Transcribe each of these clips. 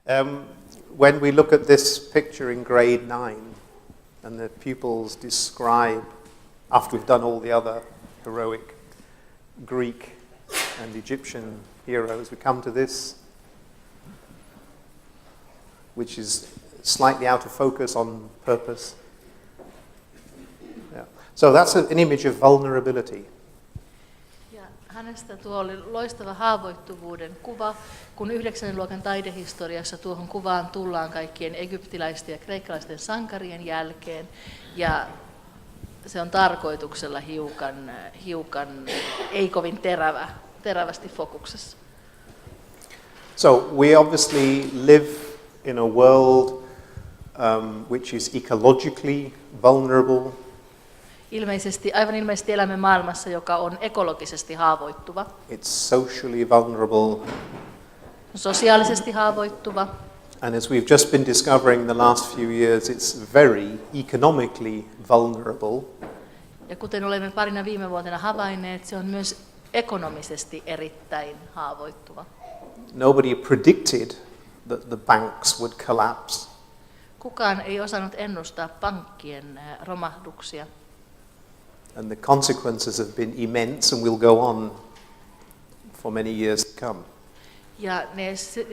When we look at this picture in grade 9, and the pupils describe, after we've done all the other heroic Greek and Egyptian heroes, we come to this, which is slightly out of focus on purpose. Yeah. So that's an image of vulnerability. Ja hänestä tuo oli loistava haavoittuvuuden kuva, kun 9. luokan taidehistoriassa tuohon kuvaan tullaan kaikkien egyptiläisten ja kreikkalaisten sankarien jälkeen, ja se on tarkoituksella hiukan ei kovin terävästi fokuksessa. So we obviously live in a world which is ecologically vulnerable. Aivan ilmeisesti elämme maailmassa, joka on ekologisesti haavoittuva. It's socially vulnerable. Sosiaalisesti haavoittuva. And as we've just been discovering the last few years, it's very economically vulnerable. Ja kuten olemme parina viime vuotena havainneet, se on myös ekonomisesti erittäin haavoittuva. Nobody predicted that the banks would collapse. Kukaan ei osannut ennustaa pankkien romahduksia. And the consequences have been immense and will go on for many years to come. Ja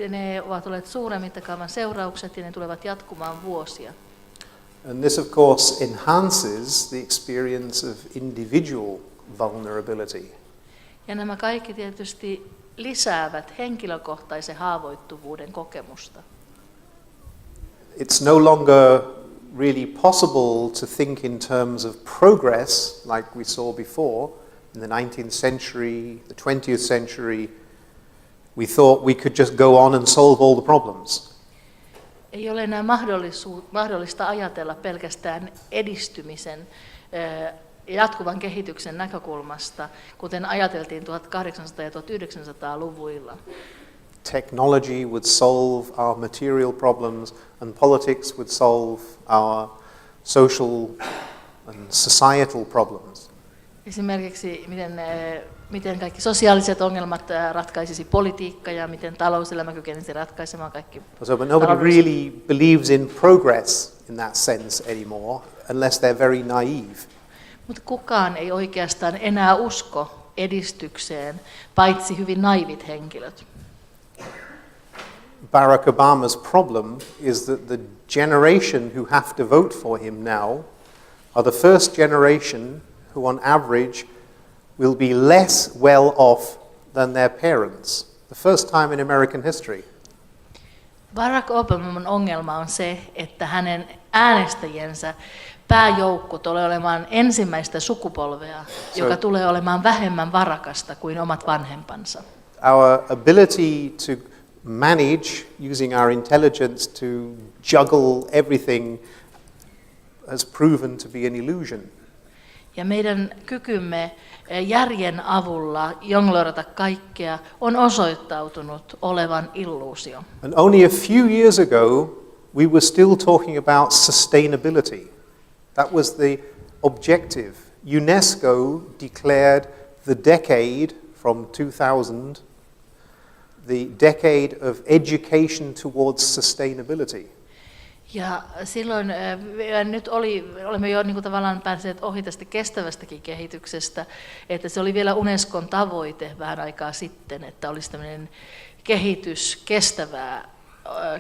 ne ovat olleet suuren mittakaavan seuraukset ja ne tulevat jatkumaan vuosia. And this of course enhances the experience of individual vulnerability. Ja nämä kaikki tietysti lisäävät henkilökohtaisen haavoittuvuuden kokemusta. It's no longer really possible to think in terms of progress like we saw before in the 19th century, the 20th century. We thought we could just go on and solve all the problems. Ei ole enää mahdollista ajatella pelkästään edistymisen ja jatkuvan kehityksen näkökulmasta, kuten ajateltiin 1800- ja 1900-luvuilla. Technology would solve our material problems and politics would solve our social and societal problems. Esimerkiksi miten kaikki sosiaaliset ongelmat ratkaisisi politiikka ja miten talouselämä kykenisi ratkaisemaan kaikki. So, but nobody really believes in progress in that sense anymore, unless they're very naive. Mutta kukaan ei oikeastaan enää usko edistykseen, paitsi hyvin naivit henkilöt. Barack Obama's problem is that the generation who have to vote for him now are the first generation who on average will be less well off than their parents. The first time in American history. Barack Obaman ongelma on se, että hänen äänestäjensä pääjoukko tulee olemaan ensimmäistä sukupolvea, joka tulee olemaan vähemmän varakasta kuin omat vanhempansa. Our ability to manage using our intelligence to juggle everything has proven to be an illusion. Ja meidän kykymme järjen avulla jongloida kaikkea on osoittautunut olevan illuusio. And only a few years ago we were still talking about sustainability. That was the objective. UNESCO declared the decade from 2000 the decade of education towards sustainability. Ja silloin olemme jo niin kuin tavallaan päässeet ohi tästä kestävästäkin kehityksestä, että se oli vielä Unescon tavoite vähän aikaa sitten, että olisi tämmöinen kehitys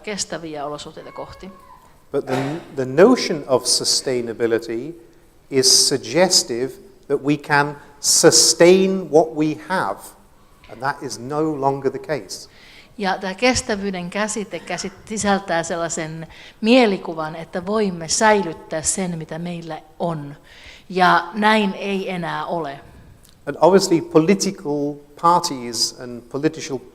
kestäviä olosuhteita kohti. But the notion of sustainability is suggestive that we can sustain what we have, and that is no longer the case. Ja tämä kestävyyden käsite sisältää sellaisen mielikuvan, että voimme säilyttää sen, mitä meillä on. Ja näin ei enää ole. And obviously political parties and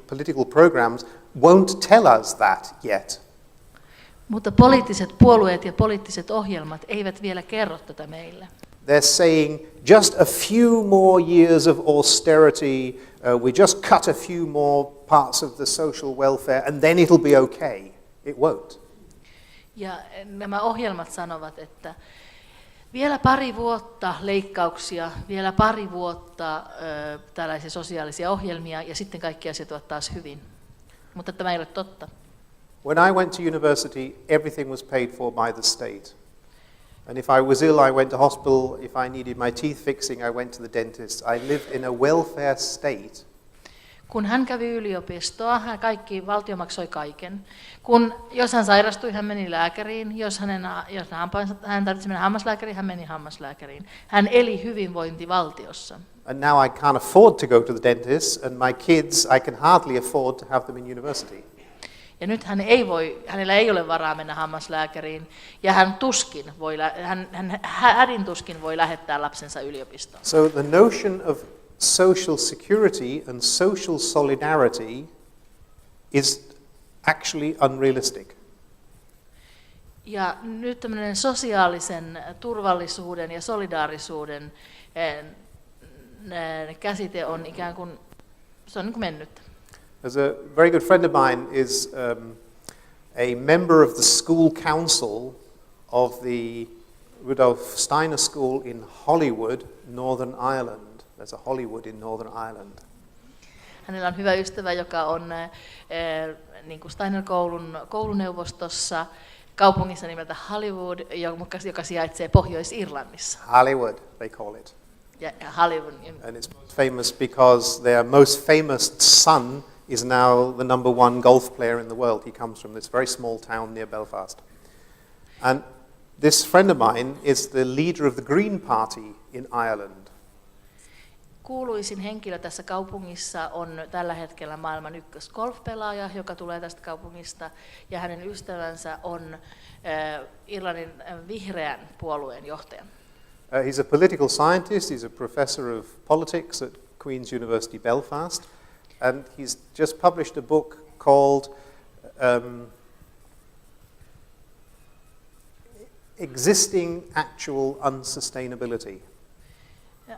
political programs won't tell us that yet. Mutta poliittiset puolueet ja poliittiset ohjelmat eivät vielä kerro tätä meille. They're saying just a few more years of austerity, we just cut a few more parts of the social welfare and then it'll be okay. It won't. Ja nämä ohjelmat sanovat, että vielä pari vuotta leikkauksia, vielä pari vuotta tällaisia sosiaalisia ohjelmia ja sitten kaikki asiat ovat taas hyvin. Mutta tämä ei ole totta. When I went to university, everything was paid for by the state. And if I was ill, I went to hospital. If I needed my teeth fixing, I went to the dentist. I lived in a welfare state. Kun hän kävi yliopistoa, valtio maksoi kaiken. Jos hän sairastui, hän meni lääkäriin. Jos hän tarvitsi mennä hammaslääkäriin, hän meni hammaslääkäriin. Hän eli hyvinvointivaltiossa. And now I can't afford to go to the dentist, and my kids, I can hardly afford to have them in university. Ja nyt hänellä ei ole varaa mennä hammaslääkäriin, ja hän hädin tuskin voi lähettää lapsensa yliopistoon. So the notion of social security and social solidarity is actually unrealistic. Ja nyt tämmöinen sosiaalisen turvallisuuden ja solidaarisuuden käsite on ikään kuin, se on niin kuin mennyt. As a very good friend of mine is a member of the school council of the Rudolf Steiner School in Hollywood, Northern Ireland. There's a Hollywood in Northern Ireland. Hänellä on hyvä ystävä, joka on niin kuin Steiner-koulun kouluneuvostossa kaupungissa nimeltä Hollywood, joka sijaitsee Pohjois-Irlannissa. Hollywood, they call it. Ja Hollywood. And it's most famous because their most famous son is now the #1 golf player in the world. He comes from this very small town near Belfast. And this friend of mine is the leader of the Green Party in Ireland. Kuuluisin henkilö tässä kaupungissa on tällä hetkellä maailman ykkös-golf-pelaaja, joka tulee tästä kaupungista, ja hänen ystävänsä on Irlannin vihreän puolueen johtaja. He's a political scientist, he's a professor of politics at Queen's University Belfast, and he's just published a book called Existing Actual Unsustainability.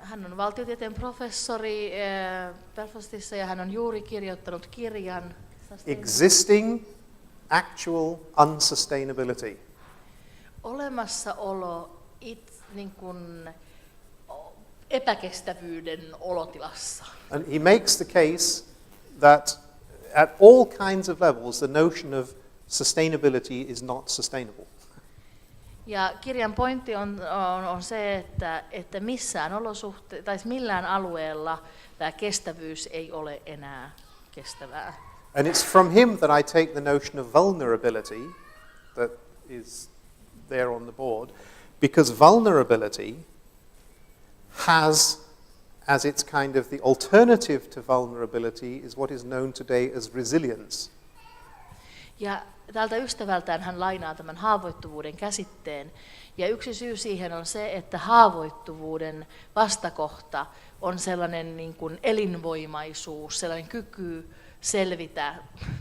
Hän on valtiotieteen professori Belfastissa ja hän on juuri kirjoittanut kirjan Existing Actual Unsustainability. Olemassaolo niin kuin epäkestävyyden olotilassa. And he makes the case that at all kinds of levels the notion of sustainability is not sustainable. Ja kirjan pointti on se, että missään olosuhteessa tai millään alueella tämä kestävyys ei ole enää kestävää. And it's from him that I take the notion of vulnerability that is there on the board, because vulnerability has as its kind of the alternative to vulnerability is what is known today as resilience. Ja tältä ystävältään hän lainaa tämän haavoittuvuuden käsitteen. Ja yksi syy siihen on se, että haavoittuvuuden vastakohta on sellainen niin kuin elinvoimaisuus, sellainen kyky selvitä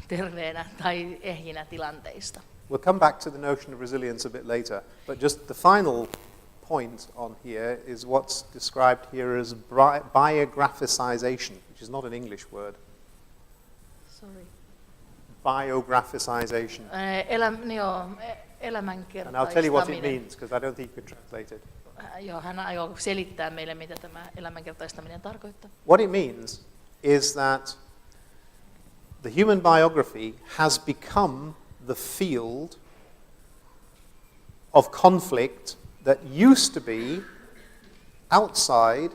terveenä tai ehjinä tilanteista. We'll come back to the notion of resilience a bit later, but just the final point on here is what's described here as biographicization, which is not an English word. Sorry. Biographicization. Elämänkertaistaminen. And I'll tell you what it means, because I don't think you can translate it. Joo, hän aikoo selittää meille, mitä tämä elämänkertaistaminen tarkoittaa. What it means is that the human biography has become the field of conflict that used to be outside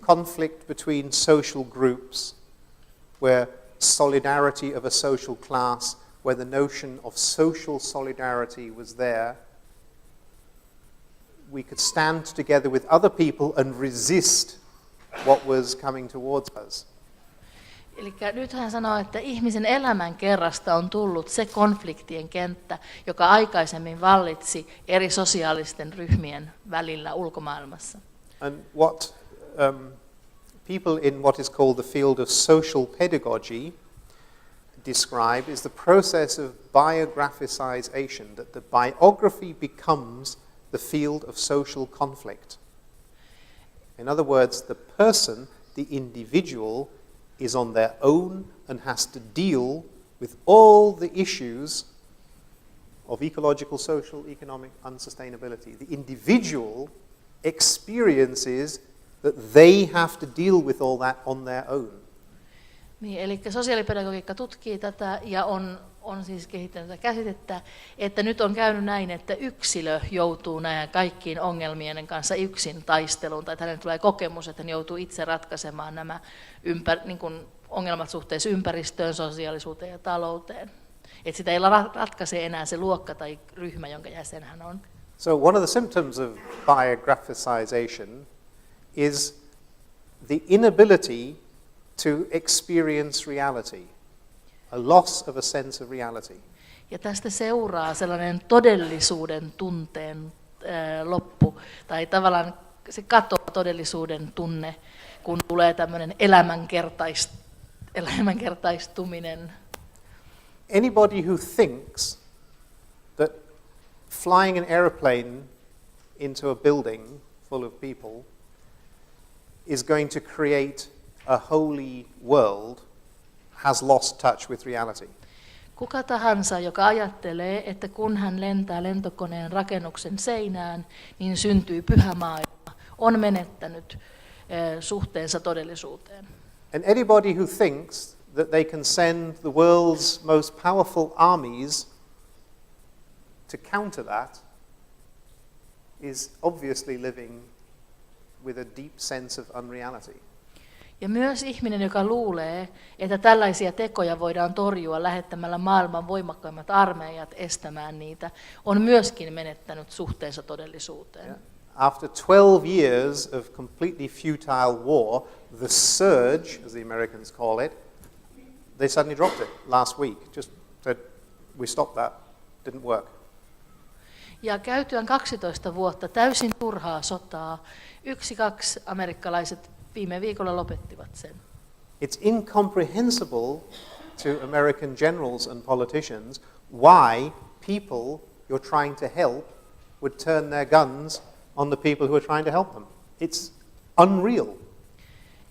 conflict between social groups, where solidarity of a social class, where the notion of social solidarity was there. We could stand together with other people and resist what was coming towards us. Eli nyt hän sanoo, että ihmisen elämän kerrasta on tullut se konfliktien kenttä, joka aikaisemmin vallitsi eri sosiaalisten ryhmien välillä ulkomaailmassa. And what people in what is called the field of social pedagogy describe is the process of biographicization, that the biography becomes the field of social conflict. In other words, the person, the individual, is on their own and has to deal with all the issues of ecological, social, economic unsustainability. The individual experiences that they have to deal with all that on their own. Niin, eli sosiaalipedagogiikka tutkii tätä ja on siis kehittänyt tätä käsitettä, että nyt on käynyt näin, että yksilö joutuu näiden kaikkiin ongelmien kanssa yksin taisteluun, tai hänelle tulee kokemus, että hän joutuu itse ratkaisemaan nämä niin kuin ongelmat suhteessa ympäristöön, sosiaalisuuteen ja talouteen. Että sitä ei ratkaise enää se luokka tai ryhmä, jonka jäsen hän on. So one of the symptoms of biographicization is the inability to experience reality, a loss of a sense of reality. Ja tästä seuraa sellainen todellisuuden tunteen loppu, tai tavallaan se katoaa todellisuuden tunne, kun tulee tämmöinen elämänkertaistuminen. Anybody who thinks that flying an airplane into a building full of people is going to create a holy world has lost touch with reality. Kuka tahansa, joka ajattelee, että kun hän lentää lentokoneen rakennuksen seinään, niin syntyy pyhä maailma, on menettänyt suhteensa todellisuuteen. And anybody who thinks that they can send the world's most powerful armies to counter that is obviously living with a deep sense of unreality. Ja myös ihminen, joka luulee, että tällaisia tekoja voidaan torjua lähettämällä maailman voimakkaimmat armeijat estämään niitä, on myöskin menettänyt suhteensa todellisuuteen. Yeah. After 12 years of completely futile war, the surge, as the Americans call it, they suddenly dropped it last week. Just said, we stopped that, didn't work. Ja käytyään 12 vuotta täysin turhaa sotaa, 1-2 amerikkalaiset viime viikolla lopettivat sen. It's incomprehensible to American generals and politicians why people you're trying to help would turn their guns on the people who are trying to help them. It's unreal.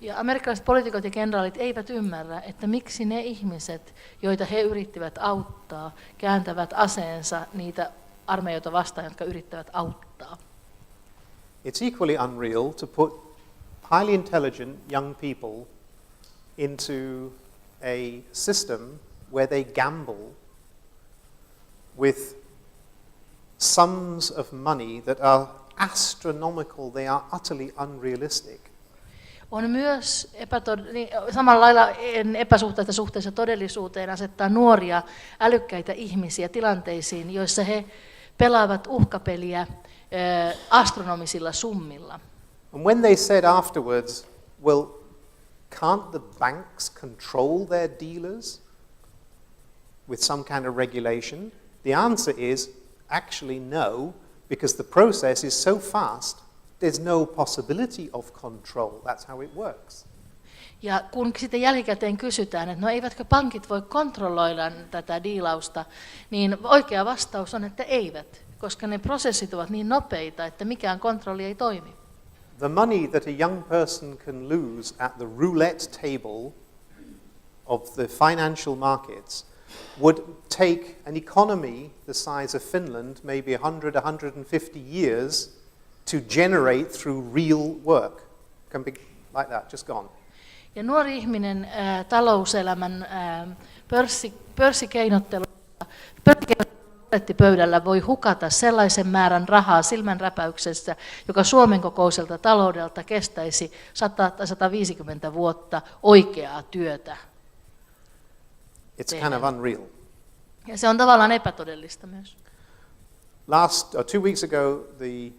Ja amerikkalaiset poliitikot ja kenraalit eivät ymmärrä, että miksi ne ihmiset, joita he yrittivät auttaa, kääntävät aseensa niitä armeijoita vastaan, jotka yrittävät auttaa. It's equally unreal to put highly intelligent young people into a system where they gamble with sums of money that are astronomical, they are utterly unrealistic. On myös samalla lailla epäsuhtaista suhteessa todellisuuteen asettaa nuoria älykkäitä ihmisiä tilanteisiin, joissa he pelaavat uhkapeliä astronomisilla summilla. And when they said afterwards, well, can't the banks control their dealers with some kind of regulation? The answer is actually no, because the process is so fast, there's no possibility of control. That's how it works. Ja kun sitten jälkikäteen kysytään, että no eivätkö pankit voi kontrolloida tätä diilausta, niin oikea vastaus on, että eivät, koska ne prosessit ovat niin nopeita, että mikään kontrolli ei toimi. The money that a young person can lose at the roulette table of the financial markets would take an economy the size of Finland, maybe 100, 150 years, to generate through real work. Can be like that, just gone. Ja nuori ihminen talouselämän pörssikeinottelussa pöydällä voi hukata sellaisen määrän rahaa silmänräpäyksessä, joka Suomen kokoiselta taloudelta kestäisi 100 tai 150 vuotta oikeaa työtä. It's kind of unreal. Ja se on tavallaan epätodellista myös. 2 weeks ago, the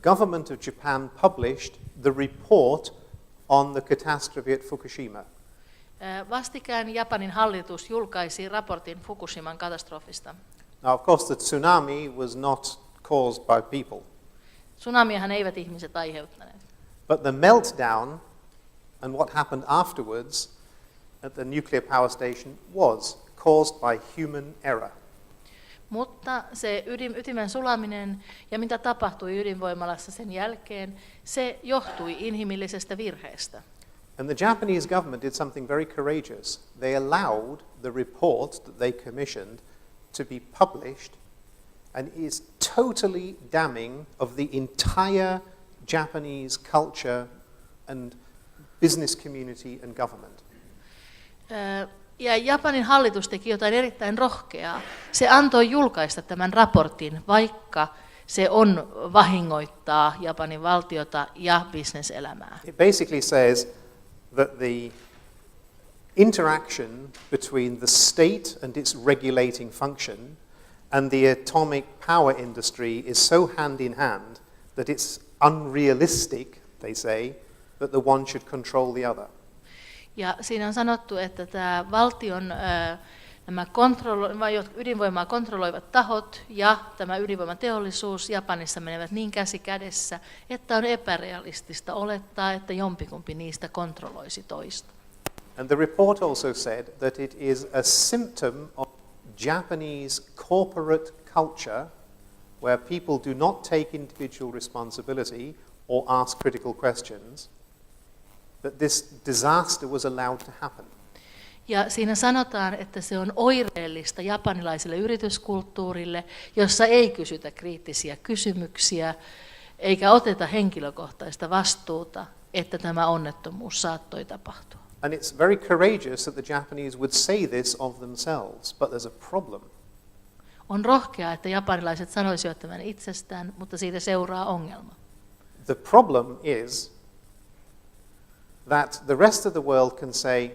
government of Japan published the report on the catastrophe at Fukushima. Vastikään Japanin hallitus julkaisi raportin Fukushiman katastrofista. Now, of course, the tsunami was not caused by people. Tsunamiahan eivät ihmiset aiheuttaneet. But the meltdown and what happened afterwards at the nuclear power station was caused by human error. Mutta se ytimen sulaminen ja mitä tapahtui ydinvoimalassa sen jälkeen, se johtui inhimillisestä virheestä. And the Japanese government did something very courageous. They allowed the report that they commissioned to be published, and it is totally damning of the entire Japanese culture and business community and government. Ja Japanin hallitus teki jotain erittäin rohkeaa. Se antoi julkaista tämän raportin, vaikka se vahingoittaa Japanin valtiota ja bisneselämää. It basically says that the interaction between the state and its regulating function and the atomic power industry is so hand in hand that it's unrealistic, they say, that the one should control the other. Ja siinä on sanottu, että tämä valtion nämä ydinvoimaa kontrolloivat tahot ja tämä ydinvoimateollisuus Japanissa menevät niin käsi kädessä, että on epärealistista olettaa, että jompikumpi niistä kontrolloisi toista. And the report also said that it is a symptom of Japanese corporate culture where people do not take individual responsibility or ask critical questions, that this disaster was allowed to happen. Ja siinä sanotaan, että se on oireellista japanilaiselle yrityskulttuurille, jossa ei kysytä kriittisiä kysymyksiä eikä oteta henkilökohtaista vastuuta, että tämä onnettomuus saattoi tapahtua. And it's very courageous that the Japanese would say this of themselves, but there's a problem. On rohkeaa, että japanilaiset sanoisivat tämän itsestään, mutta siitä seuraa ongelma. The problem is that the rest of the world can say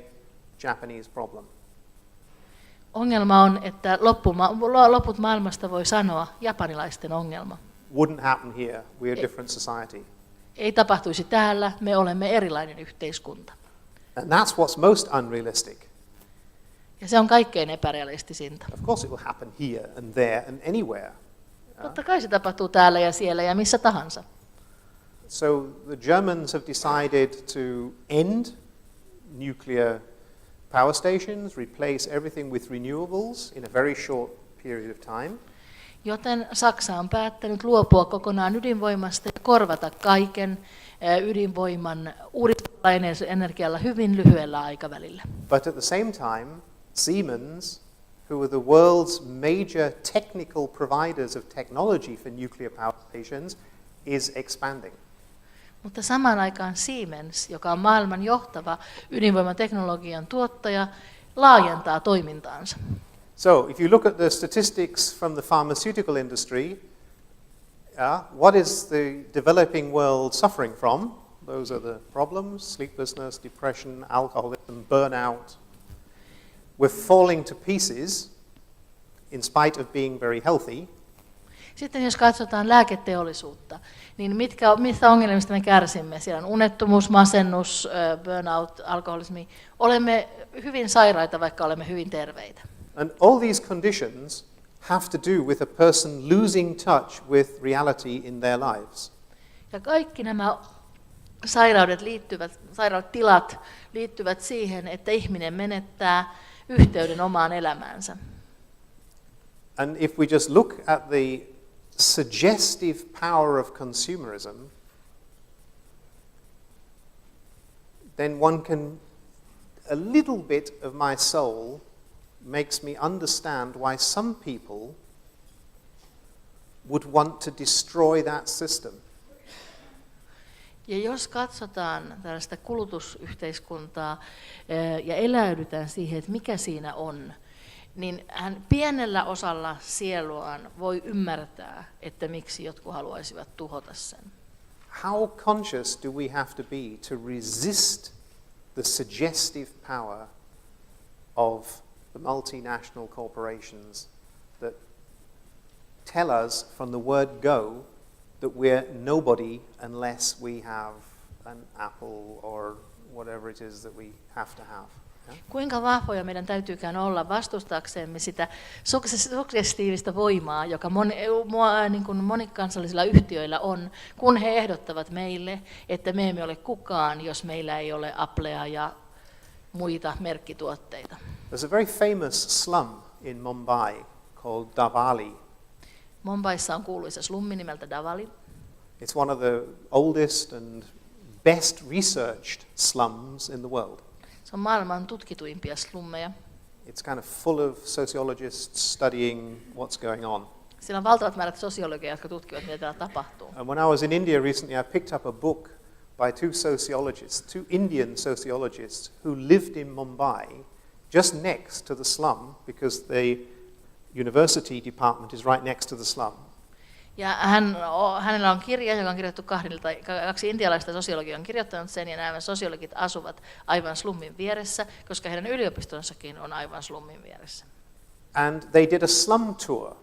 Japanese problem. Ongelma on, että loput maailmasta voi sanoa japanilaisten ongelma. Wouldn't happen here. We're a different society. Ei tapahtuisi täällä, me olemme erilainen yhteiskunta. And that's what's most unrealistic. Ja se on kaikkein epärealistisinta. Of course it will happen here and there and anywhere. Totta kai se tapahtuu täällä ja siellä ja missä tahansa. So the Germans have decided to end nuclear power stations, replace everything with renewables in a very short period of time. Joten Saksa on päättänyt luopua kokonaan ydinvoimasta ja korvata kaiken ydinvoiman uudistavalla energialla hyvin lyhyellä aikavälillä. But at the same time, Siemens, who are the world's major technical providers of technology for nuclear power stations, is expanding. Mutta samaan aikaan Siemens, joka on maailman johtava ydinvoimateknologian tuottaja, laajentaa toimintaansa. So, if you look at the statistics from the pharmaceutical industry, what is the developing world suffering from? Those are the problems: sleeplessness, depression, alcoholism, burnout. We're falling to pieces in spite of being very healthy. Sitten jos katsotaan lääketeollisuutta, niin mistä ongelmista me kärsimme? Siellä on unettomuus, masennus, burnout, alkoholismi. Olemme hyvin sairaita, vaikka olemme hyvin terveitä. And all these conditions have to do with a person losing touch with reality in their lives. Ja kaikki nämä sairaustilat liittyvät siihen, että ihminen menettää yhteyden omaan elämäänsä. And if we just look at the suggestive power of consumerism, then one can, a little bit of my soul makes me understand why some people would want to destroy that system. Ja jos katsotaan tällaista kulutusyhteiskuntaa ja eläydytään siihen, että mikä siinä on, niin hän pienellä osalla sieluaan voi ymmärtää, että miksi jotkut haluaisivat tuhota sen. How conscious do we have to be to resist the suggestive power of the multinational corporations that tell us from the word go that we're nobody unless we have an apple or whatever it is that we have to have. Kuinka vahvoja meidän täytyykään olla vastustaaksemme sitä suggestiivista voimaa, joka monikansallisilla yhtiöillä on, kun he ehdottavat meille, että me emme ole kukaan, jos meillä ei ole Applea ja muita merkkituotteita. There's a very famous slum in Mumbai called Davali. Mumbaissa on kuuluisa slummi nimeltä Davali. It's one of the oldest and best researched slums in the world. Se on maailman tutkituimpia slummeja. It's kind of full of sociologists studying what's going on. Siellä on valtavat määrät sosiologeja, jotka tutkivat, mitä täällä tapahtuu. And when I was in India recently, I picked up a book by two Indian sociologists who lived in Mumbai just next to the slum, because the university department is right next to the slum. Ja hänellä on kirja, joka on kirjoittu kaksi intialaista sosiologia on kirjoittanut sen, ja nämä sosiologit asuvat aivan slummin vieressä, koska heidän yliopistonsakin on aivan slummin vieressä. And they did a slum tour.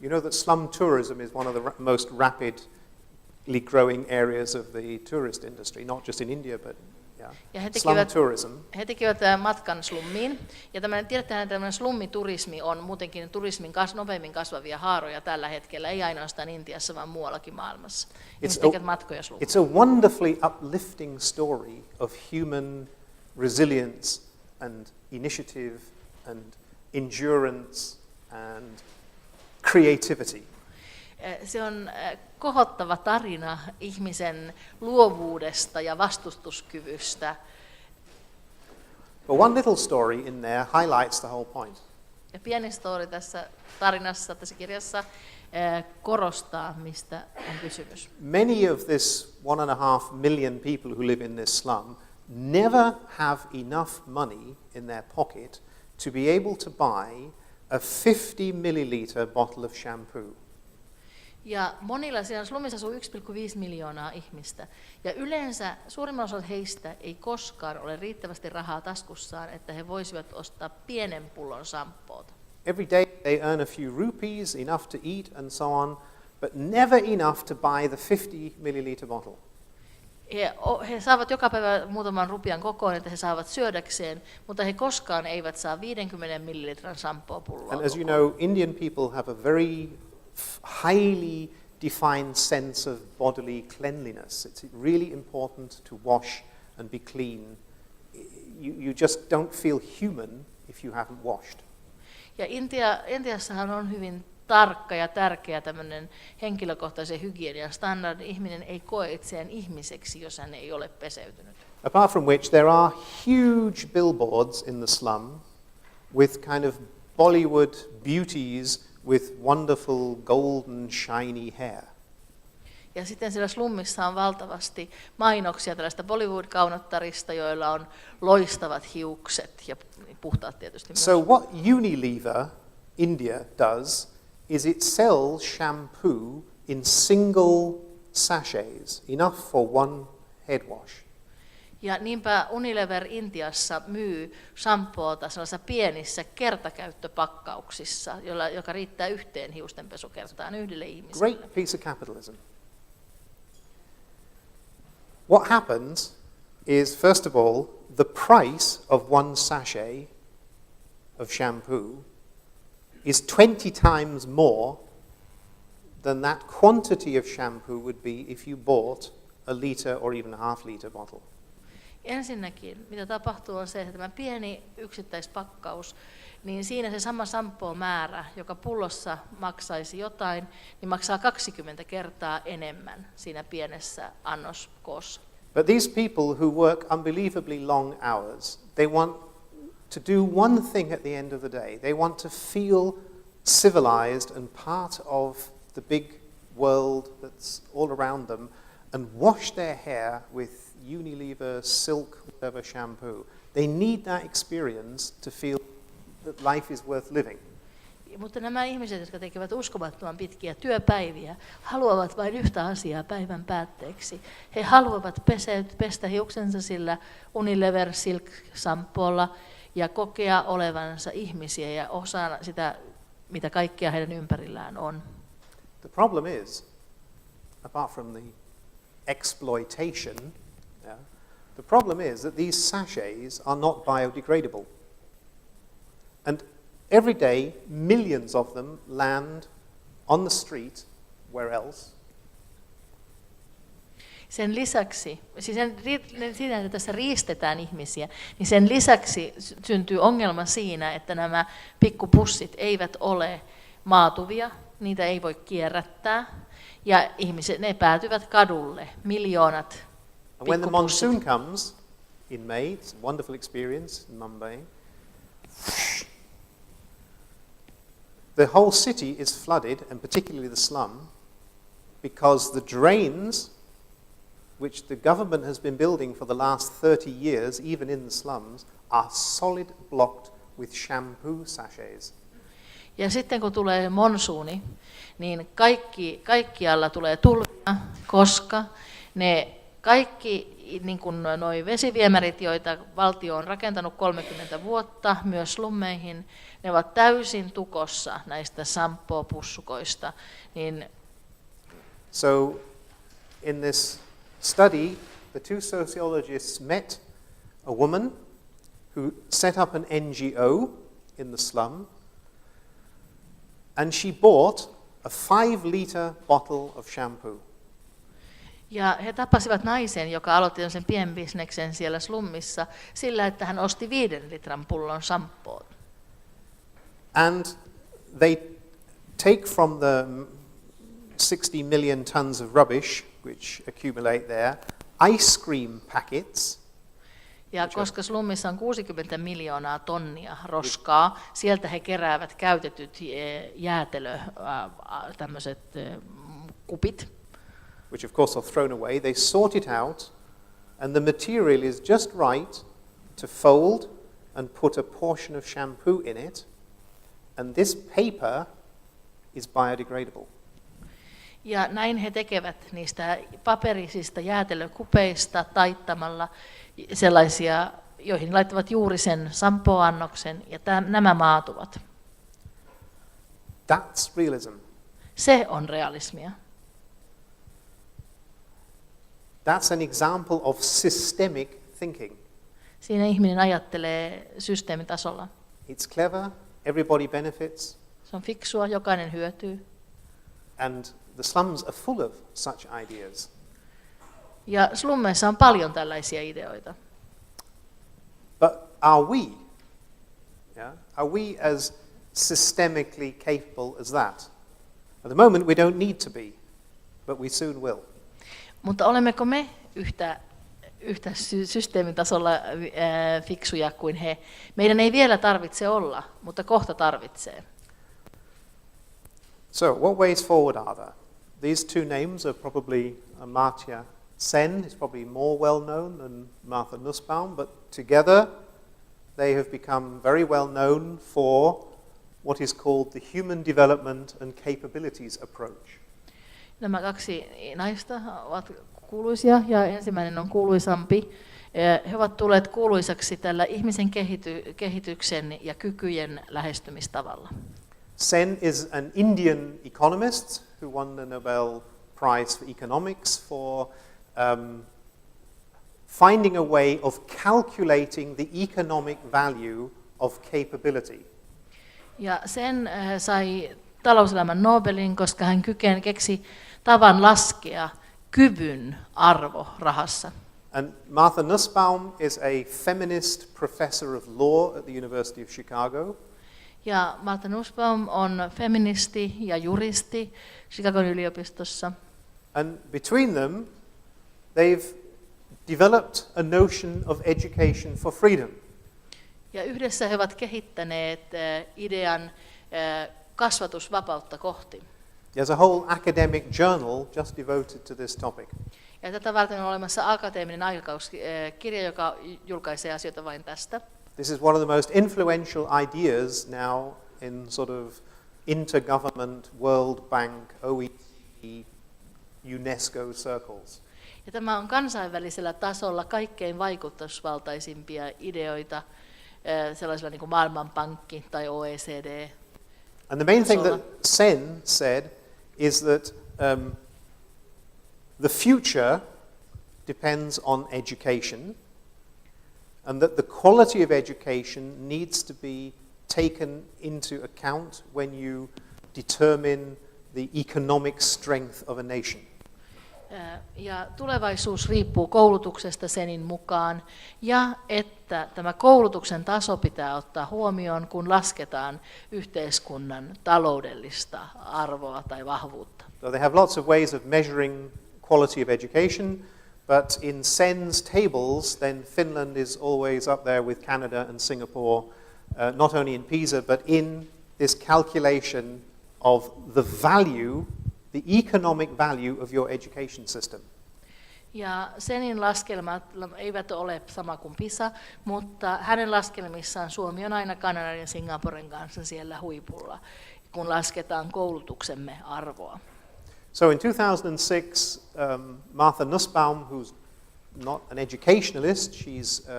You know that slum tourism is one of the most rapidly growing areas of the tourist industry, not just in India, but ja he tekivät matkan slummiin. Ja tiedetään, että tämmöinen slummiturismi on muutenkin turismin nopeimmin kasvavia haaroja tällä hetkellä, ei ainoastaan Intiassa, vaan muuallakin maailmassa. It's a wonderfully uplifting story of human resilience and initiative and endurance and creativity. Se on kohottava tarina ihmisen luovuudesta ja vastustuskyvystä. But one little story in there highlights the whole point. Ja pieni story tässä tarinassa, tässä kirjassa, korostaa, mistä on kysymys. Many of this 1.5 million people who live in this slum never have enough money in their pocket to be able to buy a 50 milliliter bottle of shampoo. Ja monilla siellä slumissa asuu 1,5 miljoonaa ihmistä. Ja yleensä suurimman osa heistä ei koskaan ole riittävästi rahaa taskussaan, että he voisivat ostaa pienen pullon samppoota. Every day they earn a few rupees, enough to eat and so on, but never enough to buy the 50 milliliter bottle. He saavat joka päivä muutaman rupian kokoon, että he saavat syödäkseen, mutta he koskaan eivät saa 50 millilitran samppopulloa. And as you know, Indian people have a very highly defined sense of bodily cleanliness. It's really important to wash and be clean. You just don't feel human if you haven't washed. Ja Intiassahan on hyvin tarkka ja tärkeä tämmöinen henkilökohtaisen hygienian standardi. Ihminen ei koe itseään ihmiseksi, jos hän ei ole peseytynyt. Apart from which, there are huge billboards in the slum with kind of Bollywood beauties with wonderful golden shiny hair. Ja sitten siellä slummissa on valtavasti mainoksia tällaista Bollywood-kaunottarista, joilla on loistavat hiukset ja puhtaat tietysti myös. So what Unilever India does is it sells shampoo in single sachets, enough for one head wash. Ja niinpä Unilever Intiassa myy shampoota sellaisissa pienissä kertakäyttöpakkauksissa, joka riittää yhteen hiustenpesukertaan yhdelle ihmiselle. Great piece of capitalism. What happens is, first of all, the price of one sachet of shampoo is 20 times more than that quantity of shampoo would be if you bought a liter or even a half liter bottle. Ensinnäkin, mitä tapahtuu, on se, että tämä pieni yksittäispakkaus, niin siinä se sama shampoo-määrä, joka pullossa maksaisi jotain, niin maksaa 20 kertaa enemmän siinä pienessä annoskoossa. But these people who work unbelievably long hours, they want to do one thing at the end of the day. They want to feel civilized and part of the big world that's all around them and wash their hair with Unilever, Silk, whatever shampoo. They need that experience to feel that life is worth living. Mutta nämä ihmiset, jotka tekevät uskomattoman pitkiä työpäiviä, haluavat vain yhtä asiaa päivän päätteeksi. He haluavat pestä hiuksensa sillä Unilever Silk-shampoolla ja kokea olevansa ihmisiä ja osana sitä, mitä kaikkea heidän ympärillään on. The problem is, apart from the exploitation, the problem is that these sachets are not biodegradable. And every day, millions of them land on the street, where else? Sen lisäksi, siis siinä, että tässä riistetään ihmisiä, niin sen lisäksi syntyy ongelma siinä, että nämä pikkupussit eivät ole maatuvia, niitä ei voi kierrättää, ja ne päätyvät kadulle, miljoonat pikkupussit. When the monsoon comes in May, it's a wonderful experience in Mumbai, the whole city is flooded, and particularly the slum, because the drains, which the government has been building for the last 30 years, even in the slums, are solid blocked with shampoo sachets. Ja sitten kun tulee monsuuni, niin kaikkialla tulee tulvia, koska ne kaikki niin kuin noi vesiviemärit, joita valtio on rakentanut 30 vuotta myös slummeihin, ne ovat täysin tukossa näistä shampoo-pussukoista. Niin So in this study, the two sociologists met a woman who set up an NGO in the slum, and she bought a 5-liter bottle of shampoo. Ja he tapasivat naisen, joka aloitti sen pienbisneksen siellä slummissa sillä, että hän osti 5 litran pullon shampoota. And they take from the 60 million tons of rubbish which accumulate there, ice cream packets. Ja koska slummissa on 60 miljoonaa tonnia roskaa, sieltä he keräävät käytetyt tämmöiset kupit. Which of course are thrown away. They sort it out, and the material is just right to fold and put a portion of shampoo in it, and this paper is biodegradable. Ja näin he tekevät niistä paperisista jäätelökupeista taittamalla sellaisia, joihin laittavat juuri sen shampoo-annoksen, ja nämä maatuvat. That's realism. Se on realismia. That's an example of systemic thinking. Siinä ihminen ajattelee systeemitasolla. It's clever, everybody benefits, Se on fiksua, jokainen hyötyy. and the slums are full of such ideas. Ja slummeissa on paljon tällaisia ideoita. But are we? Yeah? Are we as systemically capable as that? At the moment we don't need to be, but we soon will. Mutta olemmeko me yhtä systeemitasolla fiksuja kuin he? Meidän ei vielä tarvitse olla, mutta kohta tarvitsee. So, what ways forward are there? These two names are probably Amartya Sen is probably more well known than Martyn Rawson, but together they have become very well known for what is called the Human Development and Capabilities Approach. Nämä 2 naista ovat kuuluisia ja ensimmäinen on kuuluisampi. He ovat tulleet kuuluisaksi tällä ihmisen kehityksen ja kykyjen lähestymistavalla. Sen is an Indian economist who won the Nobel Prize for Economics for finding a way of calculating the economic value of capability. Ja sen sai talouselämän Nobelin, koska hän keksi tavan laskea kyvyn arvo rahassa. And Martyn Rawson is a feminist professor of law at the University of Chicago. Ja Martyn Rawson on feministi ja juristi Chicagon yliopistossa. And between them, they've developed a notion of education for freedom. Ja yhdessä he ovat kehittäneet idean kasvatusvapautta kohti. There's a whole academic journal just devoted to this topic. Ja tätä varten on olemassa akateeminen aikakauskirja, joka julkaisee asioita vain tästä. This is one of the most influential ideas now in sort of intergovernment, World Bank, OECD, UNESCO circles. Ja tämä on kansainvälisellä tasolla kaikkein vaikutusvaltaisimpia ideoita, sellaisilla niin kuin Maailmanpankki tai OECD. And the main thing that Sen said is that the future depends on education, and that the quality of education needs to be taken into account when you determine the economic strength of a nation. Ja tulevaisuus riippuu koulutuksesta Senin mukaan, ja että tämä koulutuksen taso pitää ottaa huomioon, kun lasketaan yhteiskunnan taloudellista arvoa tai vahvuutta. So they have lots of ways of measuring quality of education, but in Sen's tables, then Finland is always up there with Canada and Singapore, not only in PISA, but in this calculation of the value, the economic value of your education system. Ja Senin laskelmat eivät ole sama kuin PISA, mutta hänen laskelmissaan Suomi on aina Kanadan ja Singaporen kanssa siellä huipulla, kun lasketaan koulutuksemme arvoa. So in 2006, Martyn Rawson, who's not an educationalist, she's,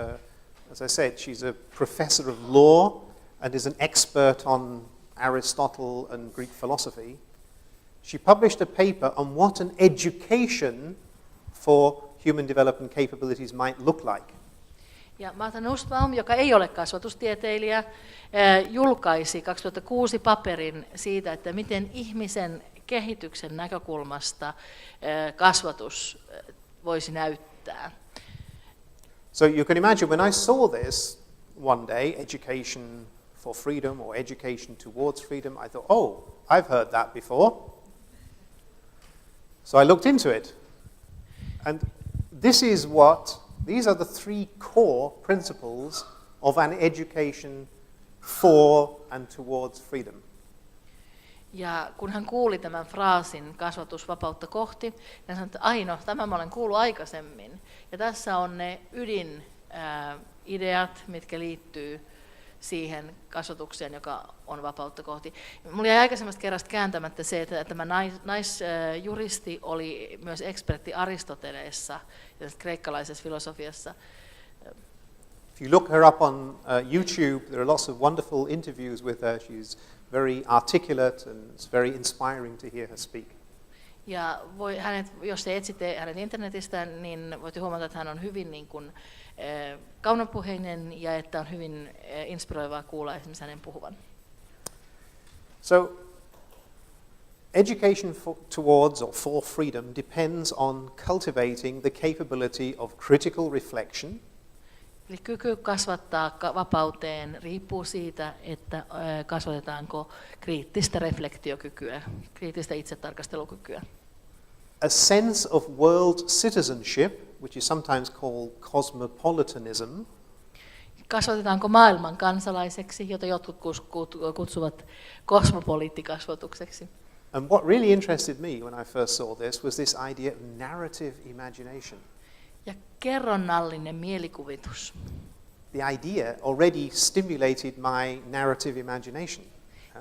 as I said, she's a professor of law and is an expert on Aristotle and Greek philosophy. She published a paper on what an education for human development capabilities might look like. Ja Martyn Rawson, joka ei ole kasvatustieteilijä, julkaisi 2006 paperin siitä, että miten ihmisen kehityksen näkökulmasta kasvatus voisi näyttää. So you can imagine when I saw this one day, education for freedom or education towards freedom, I thought, oh, I've heard that before. So I looked into it. And these are the three core principles of an education for and towards freedom. Ja kun hän kuuli tämän fraasin kasvatusvapautta kohti, hän sanoi, että aino, tämä mä olen kuullut aikaisemmin. Ja tässä on ne ydinideat, mitkä liittyy siihen kasvatukseen, joka on vapautta kohti. Mulla jäi aikaisemmasta kerrasta kääntämättä se, että tämä naisjuristi oli myös ekspertti Aristoteleessa ja kreikkalaisessa filosofiassa. If you look her up on YouTube, there are lots of wonderful interviews with her. She's very articulate and it's very inspiring to hear her speak. Ja jos te etsitte hänet internetistä, niin voitte huomata, että hän on hyvin kaunopuheinen ja että on hyvin inspiroivaa kuulla esimerkiksi hänen puhuvan. So, education towards or for freedom depends on cultivating the capability of critical reflection. Eli kyky kasvattaa vapauteen riippuu siitä, että kasvatetaanko kriittistä reflektiokykyä, kriittistä itsetarkastelukykyä. A sense of world citizenship, which is sometimes called cosmopolitanism. Kasvatetaanko maailman kansalaiseksi, jota jotkut kutsuvat kosmopoliittikasvatukseksi. And what really interested me when I first saw this was this idea of narrative imagination. Ja kerronnallinen mielikuvitus. The idea already stimulated my narrative imagination.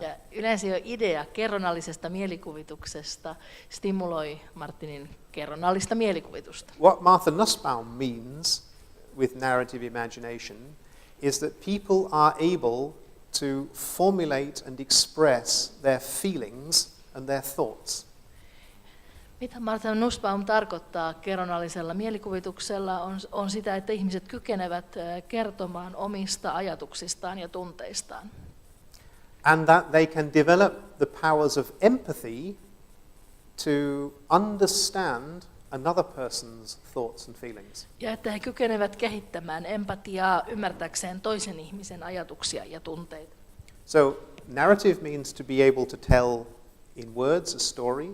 Ja yleensä jo idea kerronnallisesta mielikuvituksesta stimuloi Martynin kerronnallista mielikuvitusta. What Martyn Rawson means with narrative imagination is that people are able to formulate and express their feelings and their thoughts. Mitä Martyn Rawson tarkoittaa kerronnallisella mielikuvituksella on sitä, että ihmiset kykenevät kertomaan omista ajatuksistaan ja tunteistaan. And that they can develop the powers of empathy to understand another person's thoughts and feelings. Ja että he kykenevät kehittämään empatiaa ymmärtääkseen toisen ihmisen ajatuksia ja tunteita. So narrative means to be able to tell in words a story,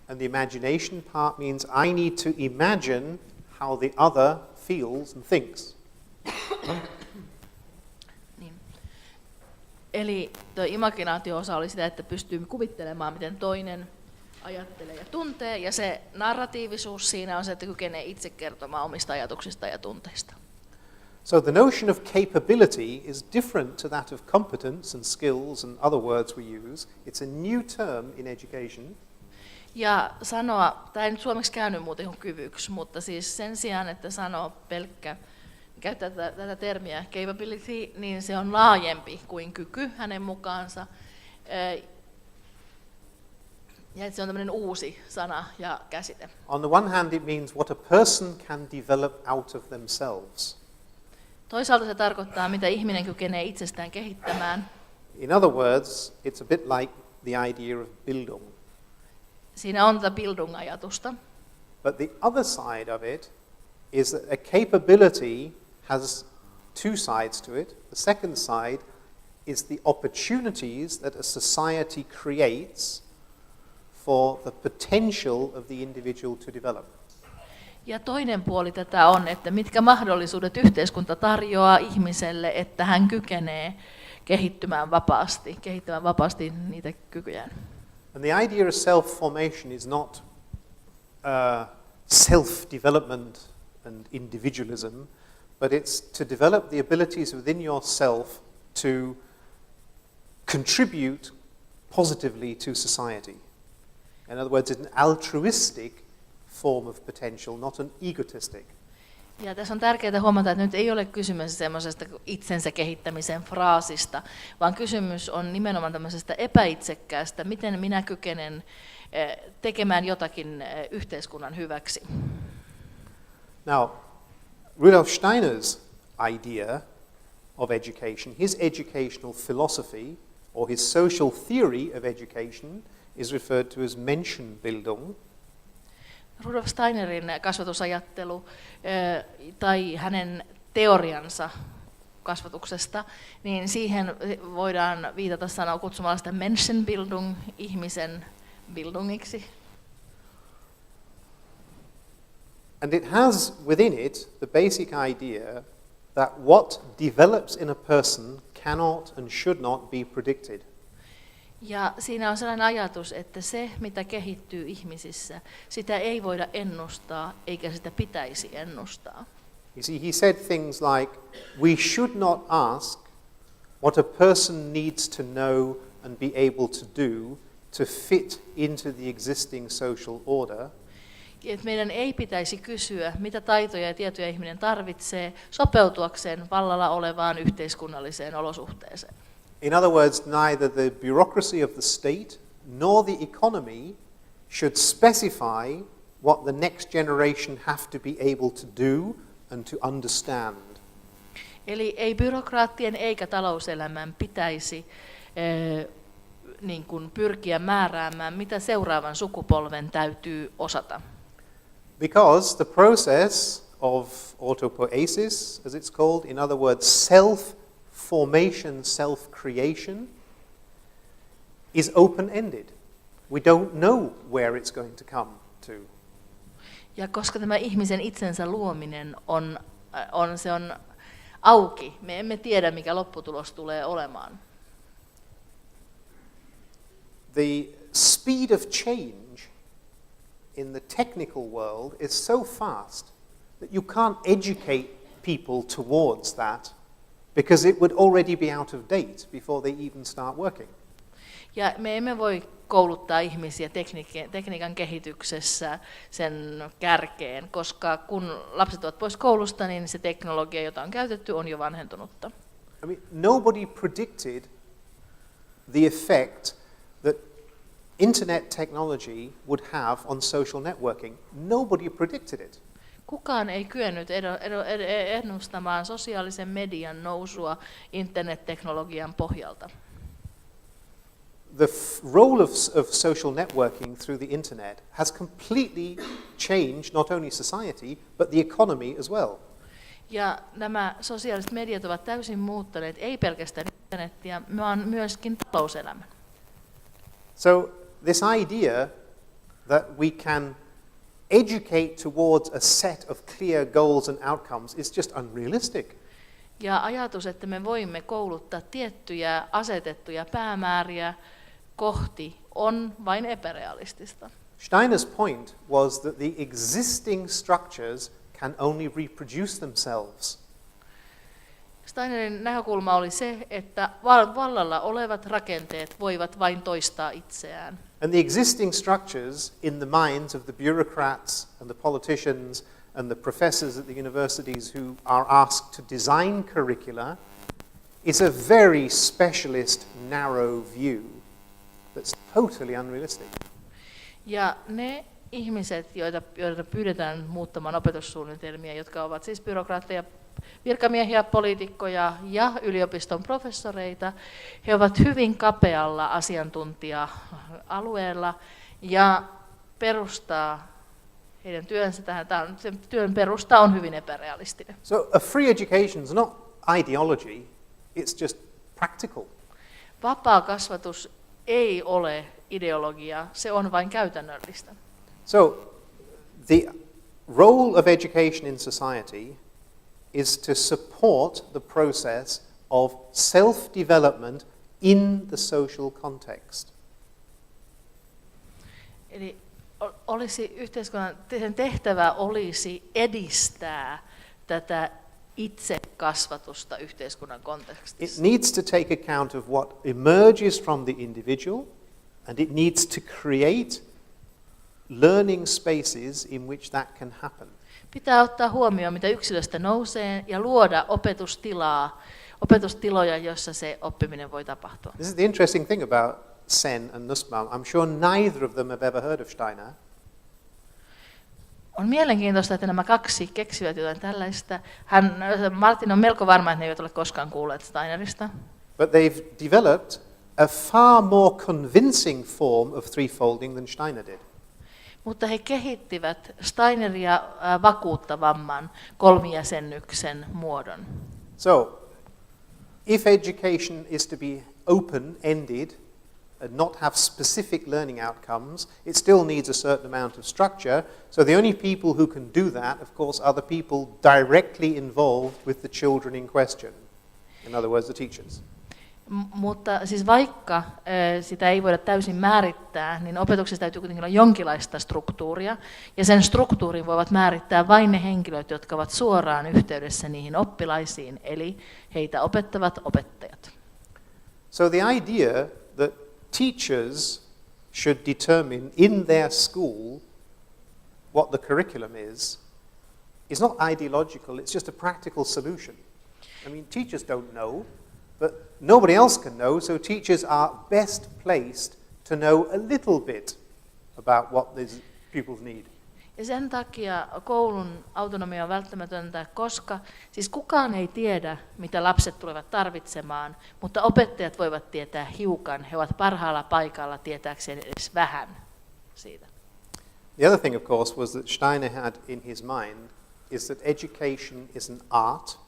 and the imagination part means I need to imagine how the other feels and thinks. Eli tuo imaginaatio-osa oli sitä, että pystyy kuvittelemaan, miten toinen ajattelee ja tuntee, ja se narratiivisuus siinä on se, että kykenee itse kertomaan omista ajatuksista ja tunteista. So the notion of capability is different to that of competence and skills and other words we use. It's a new term in education. Ja tämä ei nyt suomeksi käynyt muuten kuin kyvyksi, mutta siis sen sijaan, että sanoo käyttää tätä termiä capability, niin se on laajempi kuin kyky hänen mukaansa. Ja se on tämmöinen uusi sana ja käsite. On the one hand it means what a person can develop out of themselves. Toisaalta se tarkoittaa, mitä ihminen kykenee itsestään kehittämään. In other words, it's a bit like the idea of Bildung. Siinä on tätä Bildung-ajatusta. But the other side of it is that a capability has two sides to it. The second side is the opportunities that a society creates for the potential of the individual to develop. Ja toinen puoli tätä on, että mitkä mahdollisuudet yhteiskunta tarjoaa ihmiselle, että hän kykenee kehittämään vapaasti niitä kykyjään. And the idea of self-formation is not self-development and individualism, but it's to develop the abilities within yourself to contribute positively to society. In other words, it's an altruistic form of potential, not an egotistic. Ja tässä on tärkeää huomata, että nyt ei ole kysymys semmoisesta itsensä kehittämisen fraasista, vaan kysymys on nimenomaan tämmöisestä epäitsekkäästä, miten minä kykenen tekemään jotakin yhteiskunnan hyväksi. Now, Rudolf Steiner's idea of education, his educational philosophy, or his social theory of education, is referred to as Menschenbildung. Rudolf Steinerin kasvatusajattelu tai hänen teoriansa kasvatuksesta, niin siihen voidaan viitata sanoa kutsumalla sitä Menschenbildung, ihmisen bildungiksi. And it has within it the basic idea that what develops in a person cannot and should not be predicted. Ja siinä on sellainen ajatus, että se, mitä kehittyy ihmisissä, sitä ei voida ennustaa, eikä sitä pitäisi ennustaa. You see, he said things like, we should not ask what a person needs to know and be able to do to fit into the existing social order. Että meidän ei pitäisi kysyä, mitä taitoja ja tietoja ihminen tarvitsee sopeutuakseen vallalla olevaan yhteiskunnalliseen olosuhteeseen. In other words, neither the bureaucracy of the state nor the economy should specify what the next generation have to be able to do and to understand. Eli ei byrokraattien eikä talouselämän pitäisi niin kuin pyrkiä määräämään, mitä seuraavan sukupolven täytyy osata. Because the process of autopoiesis, as it's called, in other words, self-formation, self-creation, is open-ended. We don't know where it's going to come to. Ja koska tämä ihmisen itsensä luominen on auki, me emme tiedä, mikä lopputulos tulee olemaan. The speed of change in the technical world is so fast that you can't educate people towards that because it would already be out of date before they even start working. Ja me emme voi kouluttaa ihmisiä tekniikan kehityksessä sen kärkeen, koska kun lapset ovat pois koulusta, niin se teknologia, jota on käytetty, on jo vanhentunutta. I mean, nobody predicted the effect that internet technology would have on social networking. Nobody predicted it. Kukaan ei kyennyt ennustamaan sosiaalisen median nousua internetteknologian pohjalta. The role of social networking through the internet has completely changed not only society, but the economy as well. Ja nämä sosiaaliset mediat ovat täysin muuttaneet ei pelkästään internetiä, vaan myöskin talouselämän. So this idea that we can educate towards a set of clear goals and outcomes is just unrealistic. Ja ajatus, että me voimme kouluttaa tiettyjä asetettuja päämääriä kohti, on vain epärealistista. Steiner's point was that the existing structures can only reproduce themselves. Steinerin näkökulma oli se, että vallalla olevat rakenteet voivat vain toistaa itseään. And the existing structures in the minds of the bureaucrats and the politicians and the professors at the universities who are asked to design curricula is a very specialist, narrow view that's totally unrealistic. Ja ne ihmiset, joita pyydetään muuttamaan opetussuunnitelmia, jotka ovat siis byrokraatteja, virkamiehiä, poliitikkoja ja yliopiston professoreita, he ovat hyvin kapealla asiantuntija-alueella ja heidän työnsä tähän, sen työn perusta on hyvin epärealistinen. So a free education is not ideology, it's just practical. Vapaa kasvatus ei ole ideologia, se on vain käytännöllistä. So the role of education in society is to support the process of self-development in the social context. Eli olisi yhteiskunnan sen tehtävä olisi edistää tätä itsekasvatusta yhteiskunnan kontekstissa. It needs to take account of what emerges from the individual, and it needs to create learning spaces in which that can happen. Pitää ottaa huomioon, mitä yksilöstä nousee, ja luoda opetustiloja, joissa se oppiminen voi tapahtua. This is the interesting thing about Sen and Nussbaum. I'm sure neither of them have ever heard of Steiner. On mielenkiintoista, että nämä kaksi keksivät jotain tällaista. Martyn on melko varma, että ne eivät ole koskaan kuulleet Steinerista. But they've developed a far more convincing form of threefolding than Steiner did. Mutta he kehittivät Steineria vakuuttavamman kolmijäsennyksen muodon. So, if education is to be open-ended and not have specific learning outcomes, it still needs a certain amount of structure. So the only people who can do that, of course, are the people directly involved with the children in question. In other words, the teachers. Mutta siis vaikka sitä ei voida täysin määrittää, niin opetuksessa täytyy kuitenkin olla jonkinlaista struktuuria, ja sen struktuurin voivat määrittää vain ne henkilöt, jotka ovat suoraan yhteydessä niihin oppilaisiin, eli heitä opettavat opettajat. So the idea that teachers should determine in their school what the curriculum is not ideological, it's just a practical solution. I mean, teachers don't know, but nobody else can know, so teachers are best placed to know a little bit about what these pupils need. Ja sen takia koulun autonomia on välttämätöntä, koska siis kukaan ei tiedä, mitä lapset tulevat tarvitsemaan, mutta opettajat voivat tietää hiukan. He ovat parhaalla paikalla tietääkseen edes vähän siitä. The other thing, of course, was that Steiner had in his mind is that education is an art.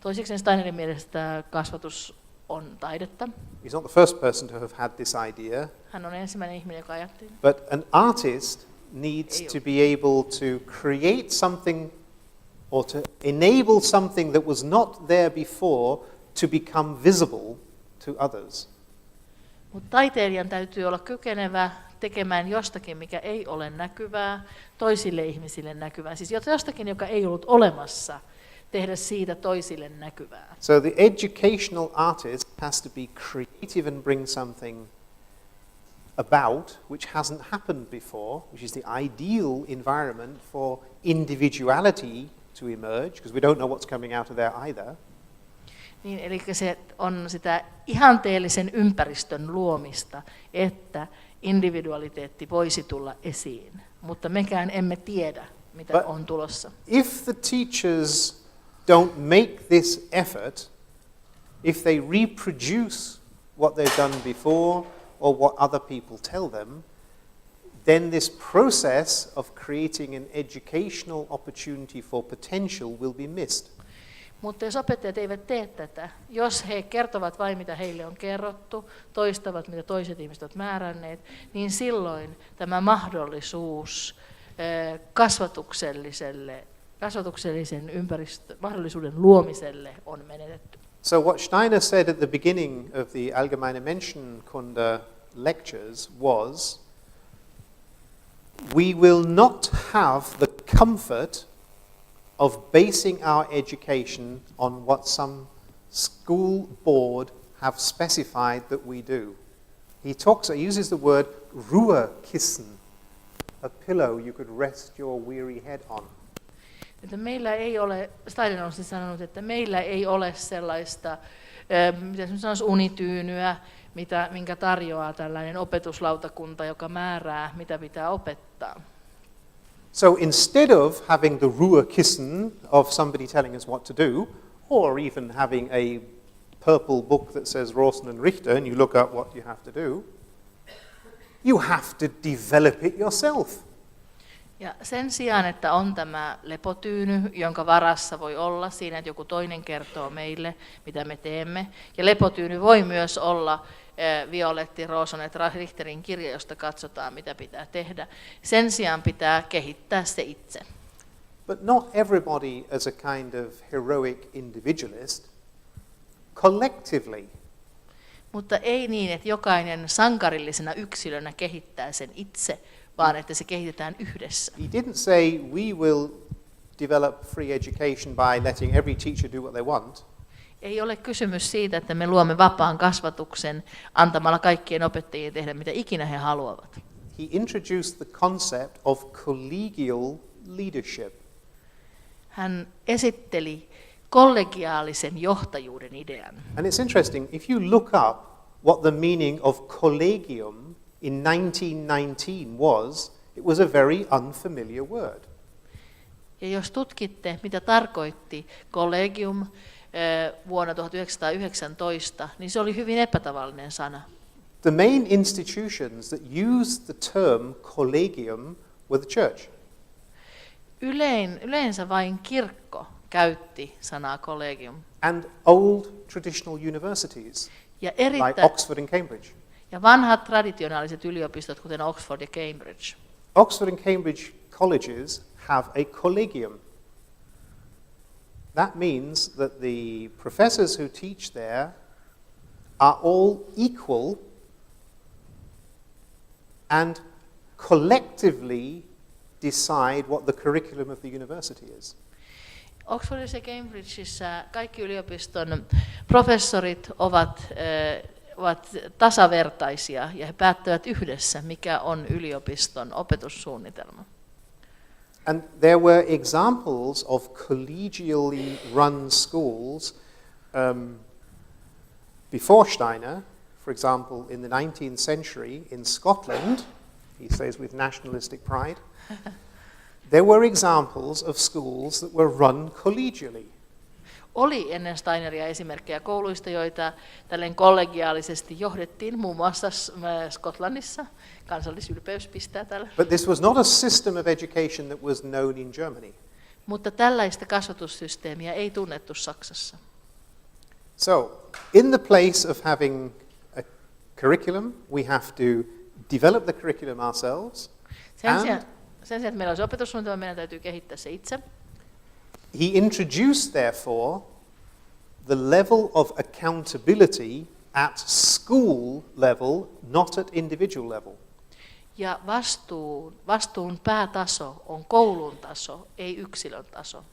Toiseksi Steinerin mielestä kasvatus on taidetta. He's not the first person to have had this idea. Hän on ensimmäinen ihminen, joka ajatteli. But an artist needs to be able to create something or to enable something that was not there before to become visible to others. Mutta taiteilijan täytyy olla kykenevä tekemään jostakin, mikä ei ole näkyvää, toisille ihmisille näkyvää. Siis jostakin, joka ei ollut olemassa, tehdä siitä toisille näkyvää. So the educational artist has to be creative and bring something about which hasn't happened before, which is the ideal environment for individuality to emerge, because we don't know what's coming out of there either. Niin, eli se on sitä ihanteellisen ympäristön luomista, että individualiteetti voisi tulla esiin, mutta mekään emme tiedä, mitä on tulossa. If the teachers don't make this effort, if they reproduce what they've done before or what other people tell them, then this process of creating an educational opportunity for potential will be missed. Mutta jos opettajat eivät tee tätä, jos he kertovat vain mitä heille on kerrottu, toistavat mitä toiset ihmiset ovat määränneet, niin silloin tämä mahdollisuus kasvatuksellisen mahdollisuuden luomiselle on menetetty. So what Steiner said at the beginning of the Allgemeine Menschenkunde lectures was, we will not have the comfort of basing our education on what some school board have specified that we do. He uses the word Ruhekissen, a pillow you could rest your weary head on. Että meillä ei ole, Steiner on siis sanonut, että meillä ei ole sellaista, miten sanoisi, unityynyä, minkä tarjoaa tällainen opetuslautakunta, joka määrää, mitä pitää opettaa. So instead of having the Ruhekissen of somebody telling us what to do, or even having a purple book that says Rawson and Richter, and you look up what you have to do, you have to develop it yourself. Ja sen sijaan, että on tämä lepotyyny, jonka varassa voi olla siinä, että joku toinen kertoo meille, mitä me teemme. Ja lepotyyny voi myös olla Violetti Rawson ja Richterin kirja, josta katsotaan, mitä pitää tehdä. Sen sijaan pitää kehittää se itse. But not everybody as a kind of heroic individualist, collectively. Mutta ei niin, että jokainen sankarillisena yksilönä kehittää sen itse, vaan että se kehitetään yhdessä. He didn't say we will develop free education by letting every teacher do what they want. Ei ole kysymys siitä, että me luomme vapaan kasvatuksen antamalla kaikkien opettajien tehdä mitä ikinä he haluavat. He introduced the concept of collegial leadership. Hän esitteli kollegiaalisen johtajuuden idean. And it's interesting, if you look up what the meaning of collegium in 1919 was, it was a very unfamiliar word. Ja jos tutkitte, mitä tarkoitti collegium vuonna 1919, niin se oli hyvin epätavallinen sana. The main institutions that used the term collegium were the church. Yleensä vain kirkko käytti sanaa collegium. And old traditional universities, Ja like Oxford and Cambridge. ja vanhat traditionaaliset yliopistot, kuten Oxford ja Cambridge. Oxford and Cambridge colleges have a collegium. That means that the professors who teach there are all equal and collectively decide what the curriculum of the university is. Oxfordissa ja Cambridgeissa kaikki yliopiston professorit ovat tasavertaisia ja he päättävät yhdessä, mikä on yliopiston opetussuunnitelma. And there were examples of collegially run schools before Steiner. For example, in the 19th century in Scotland, he says with nationalistic pride, there were examples of schools that were run collegially. Oli ennen Steineria esimerkkejä kouluista, joita tälleen kollegiaalisesti johdettiin, muun muassa Skotlannissa. Kansallisylpeys pistää tällä. But this was not a system of education that was known in Germany. Mutta tällaista kasvatussysteemiä ei tunnettu Saksassa. So, in the place of having a curriculum, we have to develop the curriculum ourselves. Sen sijaan, että meillä olisi opetussuunnitelma, meidän täytyy kehittää se itse. He introduced, therefore, the level of accountability at school level, not at individual level. Ja vastuun päätaso on koulun taso, ei yksilön taso.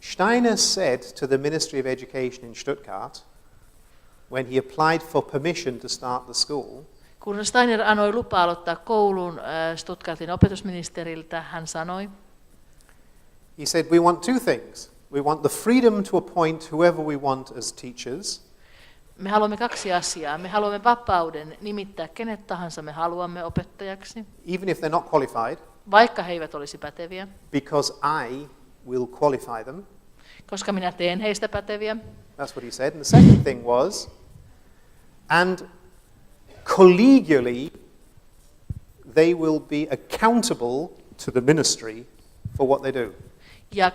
Steiner said to the Ministry of Education in Stuttgart, when he applied for permission to start the school, kun Steiner anoi lupaa aloittaa koulun Stuttgartin opetusministeriltä, hän sanoi, he said, we want two things. We want the freedom to appoint whoever we want as teachers. Me haluamme kaksi asiaa. Me haluamme vapauden nimittää kenet tahansa me haluamme opettajaksi, Even if they're not qualified, vaikka he eivät olisi päteviä, because I will qualify them. koska minä teen heistä päteviä. That's what he said. And the second thing was, and collegially, they will be accountable to the ministry for what they do. Ja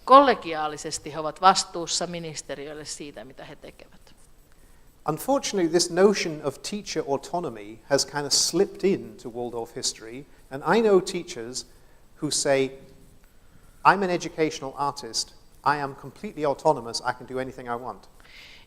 kollegiaalisesti he ovat vastuussa ministeriölle siitä, mitä he tekevät. Unfortunately, this notion of teacher autonomy has kind of slipped into Waldorf history, and I know teachers who say, I'm an educational artist, I am completely autonomous, I can do anything I want.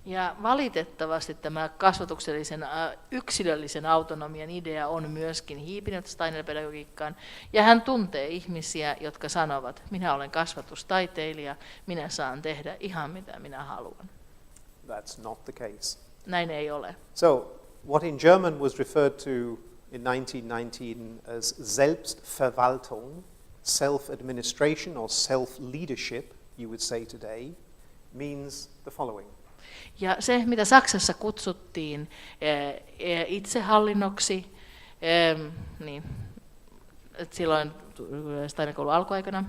Ja valitettavasti tämä kasvatuksellisen yksilöllisen autonomian idea on myöskin hiipinyt steinerpedagogiikkaan, ja hän tuntee ihmisiä, jotka sanovat, minä olen kasvatustaiteilija, minä saan tehdä ihan mitä minä haluan. That's not the case. Näin ei ole. So, what in German was referred to in 1919 as Selbstverwaltung, self-administration or self-leadership, you would say today, means the following. Ja se, mitä Saksassa kutsuttiin itsehallinnoksi, niin, silloin Steinerkoulun alkuaikana,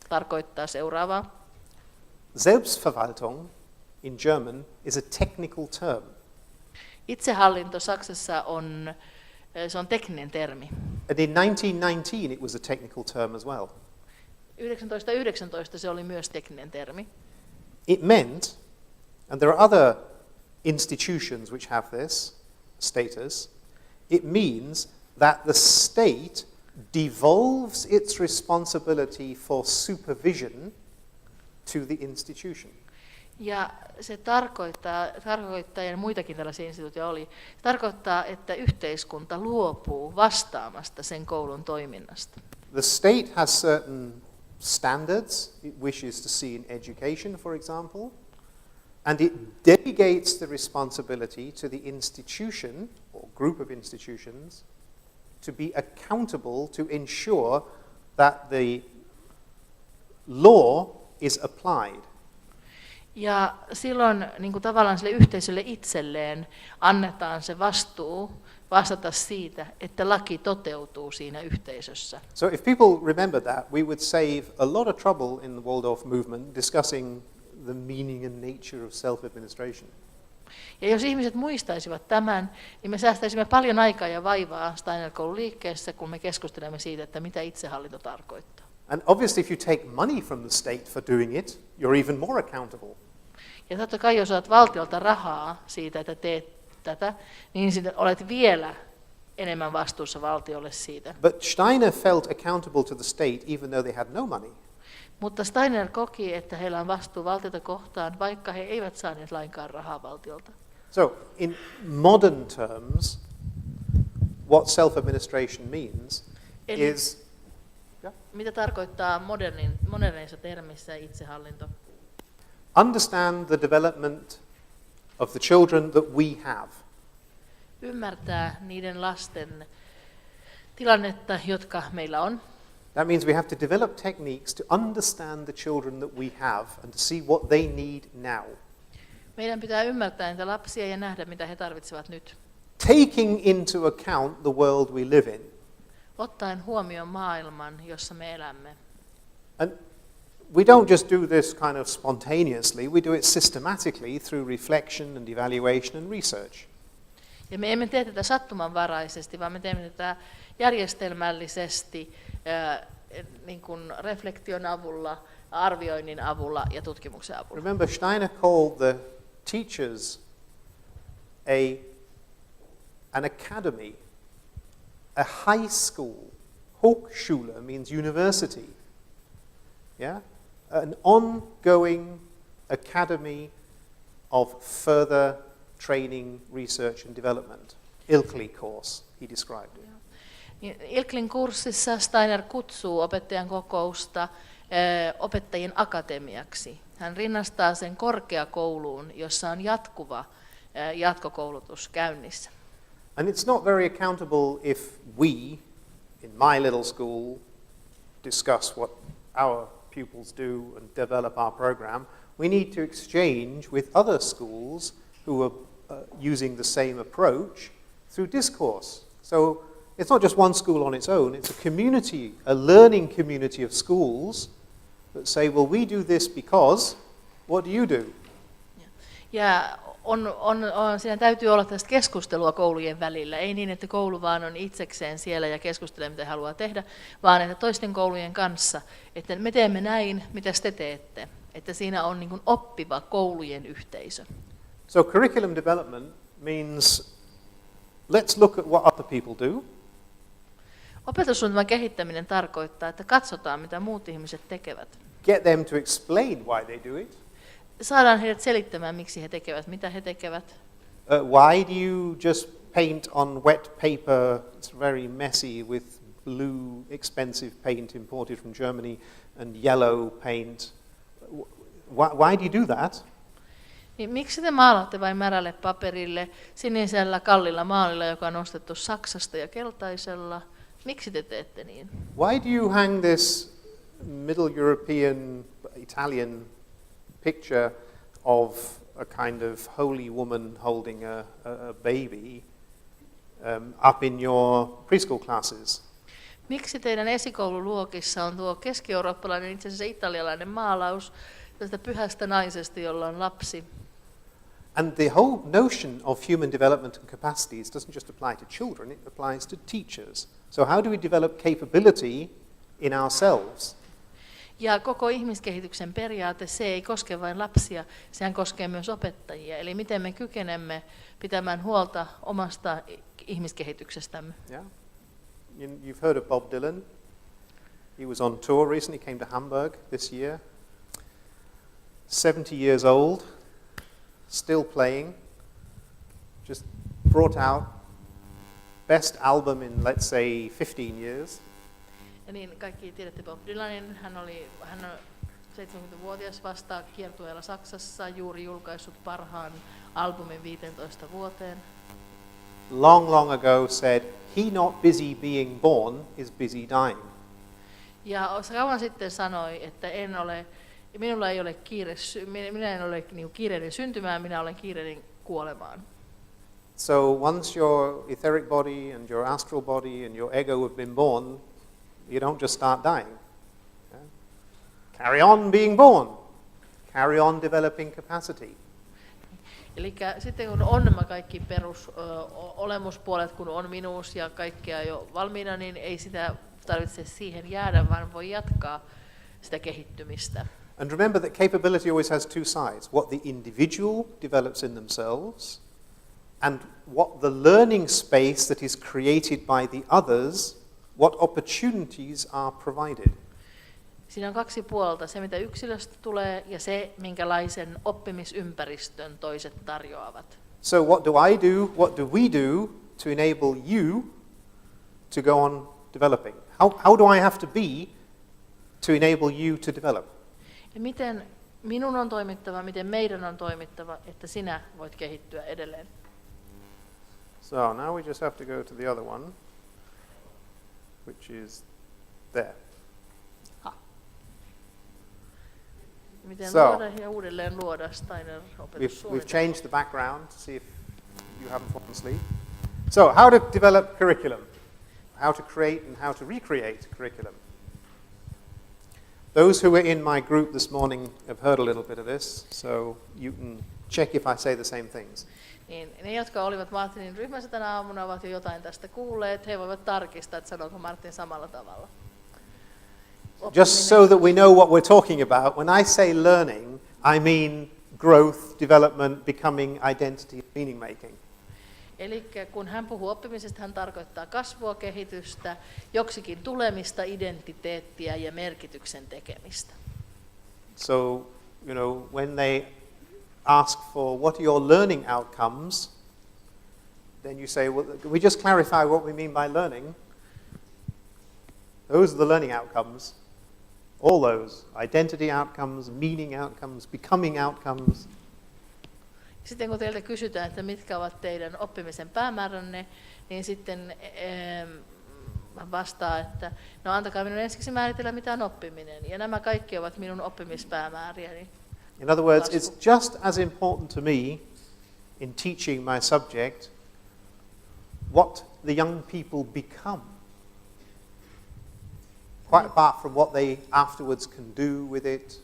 tarkoittaa seuraavaa. Selbstverwaltung in German is a technical term. Itsehallinto Saksassa se on tekninen termi. And in 1919 it was a technical term as well. 1919 se oli myös tekninen termi. It meant, and there are other institutions which have this status, it means that the state devolves its responsibility for supervision to the institution. Ja se tarkoittaa, ja muitakin tällaisia instituutioita oli, tarkoittaa, että yhteiskunta luopuu vastaamasta sen koulun toiminnasta. The state has certain standards it wishes to see in education, for example, and it delegates the responsibility to the institution or group of institutions to be accountable to ensure that the law is applied. Ja silloin niin kuin tavallaan sille yhteisölle itselleen annetaan se vastuu vastata siitä, että laki toteutuu siinä yhteisössä. So if people remember that, we would save a lot of trouble in the Waldorf movement discussing the meaning and nature of self-administration. Ja jos ihmiset muistaisivat tämän, niin me säästäisimme paljon aikaa ja vaivaa Steinerkoulun liikkeessä, kun me keskustelemme siitä, että mitä itsehallinto tarkoittaa. And obviously if you take money from the state for doing it, you're even more accountable. Ja totta kai, jos saat valtiolta rahaa siitä, että teet tätä, niin olet vielä enemmän vastuussa valtiolle siitä. But Steiner felt accountable to the state even though they had no money. Mutta Steiner koki, että heillä on vastuu valtiota kohtaan, vaikka he eivät saaneet lainkaan rahaa valtiolta. So in modern terms, what self-administration means is... Mitä tarkoittaa moderneissa termissä itsehallinto? Understand the development of the children that we have. Ymmärtää niiden lasten tilannetta, jotka meillä on. That means we have to develop techniques to understand the children that we have and to see what they need now. Meidän pitää ymmärtää niitä lapsia ja nähdä, mitä he tarvitsevat nyt. Taking into account the world we live in. Ottaen huomioon maailman, jossa me elämme. And we don't just do this kind of spontaneously, we do it systematically through reflection and evaluation and research. Ja me emme tee tätä sattumanvaraisesti, vaan me teemme tätä järjestelmällisesti niin kuin reflektion avulla, arvioinnin avulla ja tutkimuksen avulla. Remember, Steiner called the teachers an academy, a high school. Hochschule means university. Yeah? An ongoing academy of further training, research and development. Ilkley course, he described it. Ilklin kurssissa Steiner kutsuu opettajan kokousta opettajien akatemiaksi. Hän rinnastaa sen korkeakouluun, jossa on jatkuva jatkokoulutus käynnissä. And it's not very accountable if we, in my little school, discuss what our pupils do and develop our program. We need to exchange with other schools who are using the same approach through discourse. So it's not just one school on its own, it's a community, a learning community of schools that say, well, we do this because, what do you do? Ja siinä täytyy olla tästä keskustelua koulujen välillä. Ei niin, että koulu vaan on itsekseen siellä ja keskustelee, mitä haluaa tehdä, vaan että toisten koulujen kanssa, että me teemme näin, mitä te teette. Että siinä on niin kuin oppiva koulujen yhteisö. So curriculum development means let's look at what other people do. Opetussuunnitelman kehittäminen tarkoittaa, että katsotaan, mitä muut ihmiset tekevät. Get them to explain why they do it. Saadaan heidät selittämään, miksi he tekevät, mitä he tekevät. Why do you just paint on wet paper? It's very messy with blue, expensive paint imported from Germany and yellow paint. Why do you do that? Niin miksi te maalaatte vain märälle paperille, sinisellä kallilla maalilla, joka on ostettu Saksasta ja keltaisella? Miksi te teette niin? Why do you hang this Middle European, Italian picture of a kind of holy woman holding a baby up in your preschool classes? Miksi teidän esikoululuokissa on tuo keski-eurooppalainen, itse asiassa italialainen maalaus tästä pyhästä naisesta, jolla on lapsi? And the whole notion of human development and capacities doesn't just apply to children, it applies to teachers. So how do we develop capability in ourselves? Ja koko ihmiskehityksen periaate, se ei koske vain lapsia, sehän koskee myös opettajia. Eli miten me kykenemme pitämään huolta omasta ihmiskehityksestämme. Yeah. You've heard of Bob Dylan. He was on tour recently, came to Hamburg this year. 70 years old, still playing, just brought out best album in, let's say, 15 years. Ja niin, kaikki tiedätte Bob Dylanin, hän on 70-vuotias vasta kiertueella Saksassa, juuri julkaissut parhaan albumin 15 vuoteen. Long, long ago said, he not busy being born is busy dying. Ja kauan sitten sanoi, että minulla ei ole minä en ole niin kiireinen syntymään, minä olen kiireinen kuolemaan. So once your etheric body and your astral body and your ego have been born, you don't just start dying. Yeah? Carry on being born. Carry on developing capacity. Eli sitten kun on nämä kaikki perusolemuspuolet, kun on minuus ja kaikkea jo valmiina, niin ei sitä tarvitse siihen jäädä, vaan voi jatkaa sitä kehittymistä. And remember that capability always has two sides. What the individual develops in themselves and what the learning space that is created by the others, what opportunities are provided. Siinä on kaksi puolta, se mitä yksilöstä tulee ja se, minkälaisen oppimisympäristön toiset tarjoavat. So what do I do, what do we do to enable you to go on developing? How do I have to be to enable you to develop? Ja miten minun on toimittava, miten meidän on toimittava, että sinä voit kehittyä edelleen. So now we just have to go to the other one, which is there. Miten So, luoda ja uudelleen luoda Steiner-opetussuunnitelma. We've changed the background to see if you haven't fallen asleep. So, how to develop curriculum, how to create and how to recreate curriculum. Those who were in my group this morning have heard a little bit of this, so you can check if I say the same things. Niin, ne, jotka olivat Martynin ryhmässä tänä aamuna, ovat jo jotain tästä kuulleet. He voivat tarkistaa, että sanooko Martyn samalla tavalla. Just so that we know what we're talking about, when I say learning, I mean growth, development, becoming, identity, meaning making. Eli kun hän puhuu oppimisesta, hän tarkoittaa kasvua, kehitystä, joksikin tulemista, identiteettiä ja merkityksen tekemistä. So, when they ask for what are your learning outcomes, then you say, well, can we just clarify what we mean by learning? Those are the learning outcomes. All those. Identity outcomes, meaning outcomes, becoming outcomes. Sitten kun teiltä kysytään, että mitkä ovat teidän oppimisen päämääränne, niin sitten vastaa, että no antakaa minun ensiksi määritellä, mitä on oppiminen. Ja nämä kaikki ovat minun oppimispäämääriäni. In other words, it's just as important to me in teaching my subject what the young people become. Quite apart from what they afterwards can do with it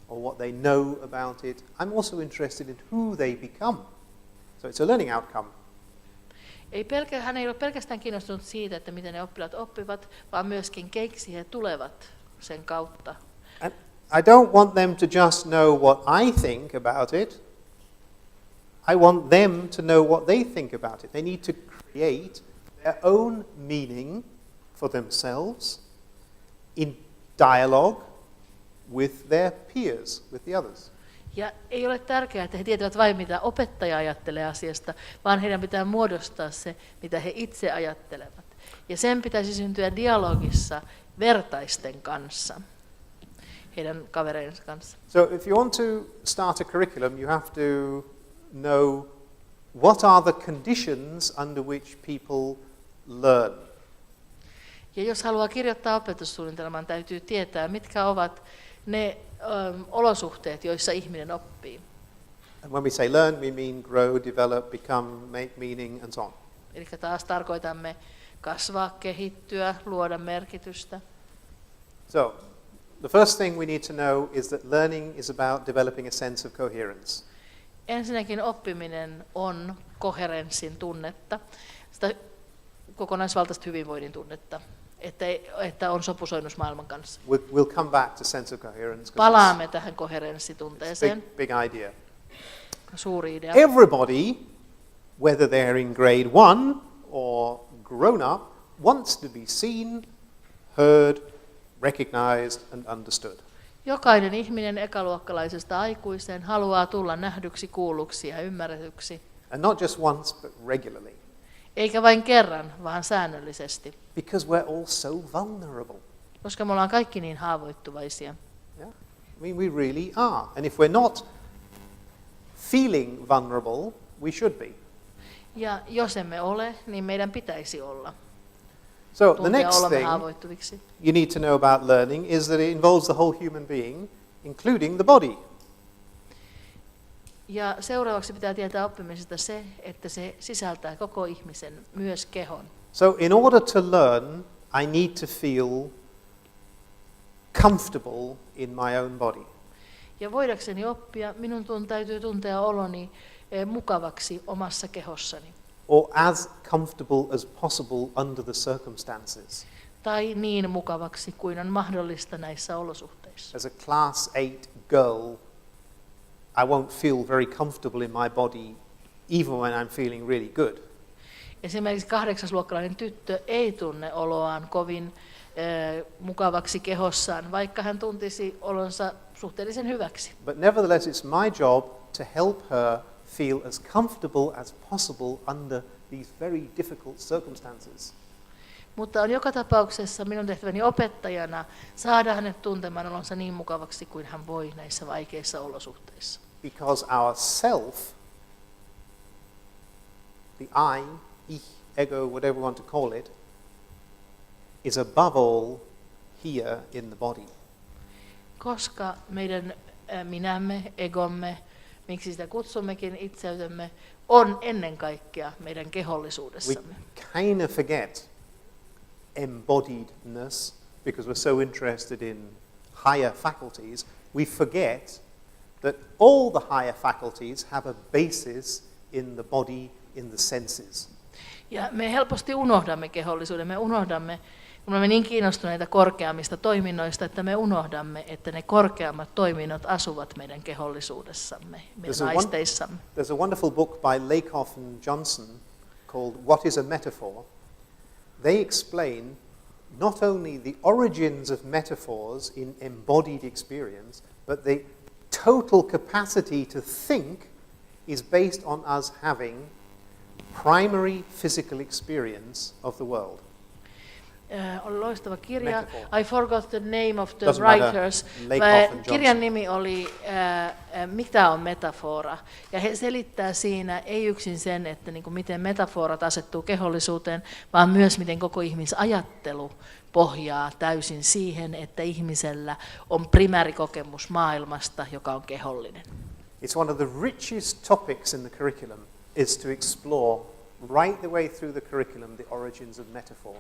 or what they know about it, I'm also interested in who they become. So it's a learning outcome. Hän ei ole pelkästään kiinnostunut siitä, että miten ne oppilaat oppivat, vaan myöskin keiksi he tulevat sen kautta. And I don't want them to just know what I think about it. I want them to know what they think about it. They need to create their own meaning for themselves in dialogue with their peers, with the others. Ja ei ole tärkeää, että he tietävät vain, mitä opettaja ajattelee asiasta, vaan heidän pitää muodostaa se, mitä he itse ajattelevat. Ja sen pitäisi syntyä dialogissa vertaisten kanssa, heidän kavereidensa kanssa. So if you want to start a curriculum, you have to know what are the conditions under which people learn. Ja jos haluaa kirjoittaa opetussuunnitelman, täytyy tietää, mitkä ovat ne olosuhteet, joissa ihminen oppii. And when we say learn, we mean grow, develop, become, make meaning, and so on. Eli taas tarkoitamme kasvaa, kehittyä, luoda merkitystä. So, the first thing we need to know is that learning is about developing a sense of coherence. Ensinnäkin oppiminen on koherenssin tunnetta, sitä kokonaisvaltaista hyvinvoinnin tunnetta, että on sopusoinnus maailman kanssa. We'll come back to sense of coherence. Palaamme tähän koherenssitunteeseen. Big idea. Suuri idea. Everybody, whether they're in grade 1 or grown up, wants to be seen, heard, recognized and understood. Jokainen ihminen ekaluokkalaisesta aikuiseen haluaa tulla nähdyksi, kuulluksi ja ymmärretyksi. And not just once, but regularly. Eikä vain kerran, vaan säännöllisesti. Because we're all so vulnerable. Koska me ollaan kaikki niin haavoittuvaisia. Yeah? I mean, we really are. And if we're not feeling vulnerable, we should be. Ja jos emme ole, niin meidän pitäisi olla. So the Tuntea next olemme thing haavoittuviksi. you need to know about learning is that it involves the whole human being, including the body. Ja seuraavaksi pitää tietää oppimisesta se, että se sisältää koko ihmisen, myös kehon. So in order to learn, I need to feel comfortable in my own body. Ja voidakseni oppia, minun täytyy tuntea oloni mukavaksi omassa kehossani. Or as comfortable as possible under the circumstances. Tai niin mukavaksi kuin on mahdollista näissä olosuhteissa. As a class 8 girl, I won't feel very comfortable in my body even when I'm feeling really good. Esimerkiksi 8-luokkalainen tyttö ei tunne oloaan kovin mukavaksi kehossaan, vaikka hän tuntisi olonsa suhteellisen hyväksi. But nevertheless, it's my job to help her feel as comfortable as possible under these very difficult circumstances. Mutta on joka tapauksessa minun tehtäväni opettajana saada hänet tuntemaan olonsa niin mukavaksi kuin hän voi näissä vaikeissa olosuhteissa. Because our self, the I, ich, ego, whatever we want to call it, is above all here in the body. Koska meidän minämme, egomme, miksi sitä kutsummekin itseytemme, on ennen kaikkea meidän We kehollisuudessamme. kind of forget embodiedness because we're so interested in higher faculties. We forget that all the higher faculties have a basis in the body, in the senses. Ja me helposti unohdamme kehollisuuden, me unohdamme, kun olemme niin kiinnostuneita korkeammista toiminnoista, että me unohdamme, että ne korkeammat toiminnot asuvat meidän kehollisuudessamme, meidän aisteissamme. There's a wonderful book by Lakoff and Johnson called What is a Metaphor? They explain not only the origins of metaphors in embodied experience, but the total capacity to think is based on us having primary physical experience of the world. On loistava kirja. Metaphor. I forgot the name of the Doesn't matter. writers. Lakoff and Kirjan Johnson. nimi oli Mitä on metafora? Ja he selittää siinä ei yksin sen, että niin kuin miten metaforat asettuu kehollisuuteen, vaan myös miten koko ihmisajattelu pohjaa täysin siihen, että ihmisellä on primäärikokemus maailmasta, joka on kehollinen. It's one of the richest topics in the curriculum is to explore right the way through the curriculum the origins of metaphor.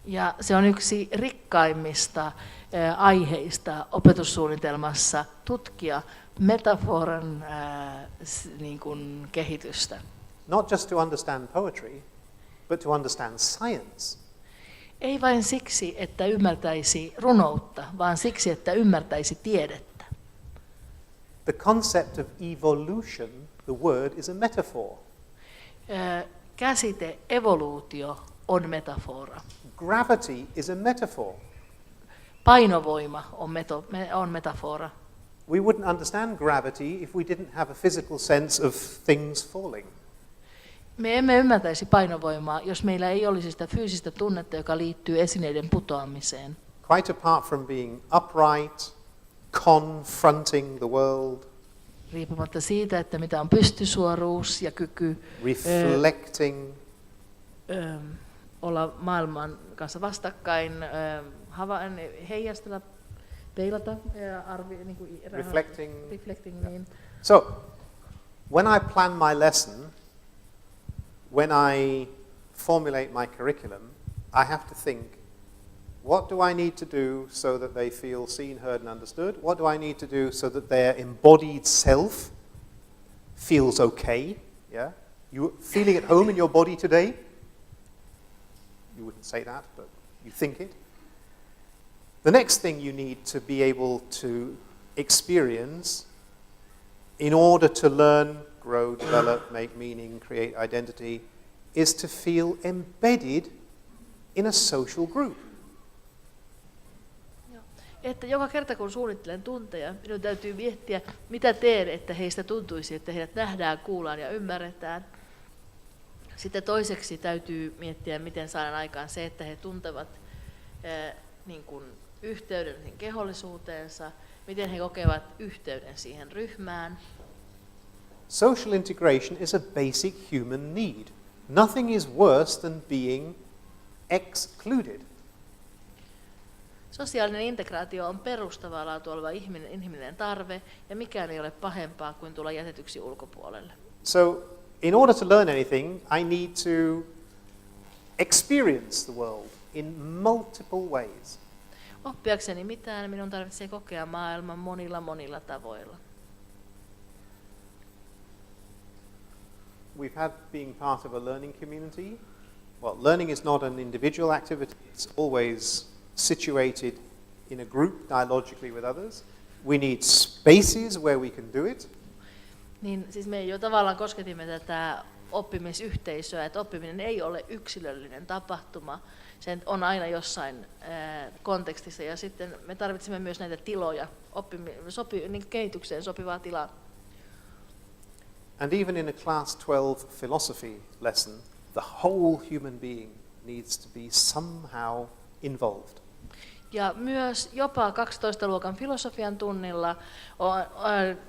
Ja se on yksi rikkaimmista aiheista opetussuunnitelmassa tutkia metaforan niin kuin kehitystä. Not just to understand poetry, but to understand science. Ei vain siksi, että ymmärtäisi runoutta, vaan siksi, että ymmärtäisi tiedettä. The concept of evolution, the word is a metaphor. Käsite evoluutio on metafora. Gravity is a metaphor. Painovoima on metafora. We wouldn't understand gravity if we didn't have a physical sense of things falling. Me emme ymmärtäisi painovoimaa, jos meillä ei olisi sitä fyysistä tunnetta, joka liittyy esineiden putoamiseen. Quite apart from being upright, confronting the world, Riippumatta siitä, että mitä on pystysuoruus ja kyky reflecting, olla maailman kanssa vastakkain, heijastella, peilata, niin kuin, reflecting niin. So, when I plan my lesson, when I formulate my curriculum, I have to think, what do I need to do so that they feel seen, heard and understood? What do I need to do so that their embodied self feels okay? Yeah? You feeling at home in your body today? You wouldn't say that, but you think it. The next thing you need to be able to experience in order to learn, grow, develop, make meaning, create identity, is to feel embedded in a social group. että joka kerta kun suunnittelen tunteja, minun täytyy miettiä, mitä teen, että heistä tuntuisi, että heidät nähdään, kuullaan ja ymmärretään. Sitten toiseksi täytyy miettiä, miten saadaan aikaan se, että he tuntevat niin kuin yhteyden siihen kehollisuuteensa, miten he kokevat yhteyden siihen ryhmään. Social integration is a basic human need. Nothing is worse than being excluded. Sosiaalinen integraatio on perustavaa laatua oleva inhimillinen tarve, ja mikään ei ole pahempaa kuin tulla jätetyksi ulkopuolelle. So, in order to learn anything, I need to experience the world in multiple ways. Oppiakseni mitään, minun tarvitsee kokea maailman monilla tavoilla. We've had being part of a learning community. Well, learning is not an individual activity, it's always situated in a group dialogically with others. We need spaces where we can do it. Niin, siis me jo tavallaan kosketimme tätä oppimisyhteisöä, että oppiminen ei ole yksilöllinen tapahtuma, se on aina jossain kontekstissa, ja sitten me tarvitsemme myös näitä tiloja, niin kehitykseen sopivaa tilaa. And even in a class 12 philosophy lesson, the whole human being needs to be somehow involved. Ja myös jopa 12-luokan filosofian tunnilla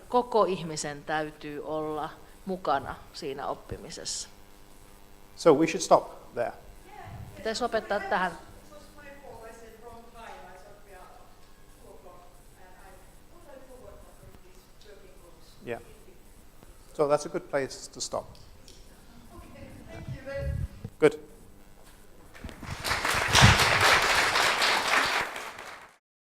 koko ihmisen täytyy olla mukana siinä oppimisessa. So we should stop there. Pitäisi opettaa tähän. Yeah. So that's a good place to stop. Okay, thank you very Good.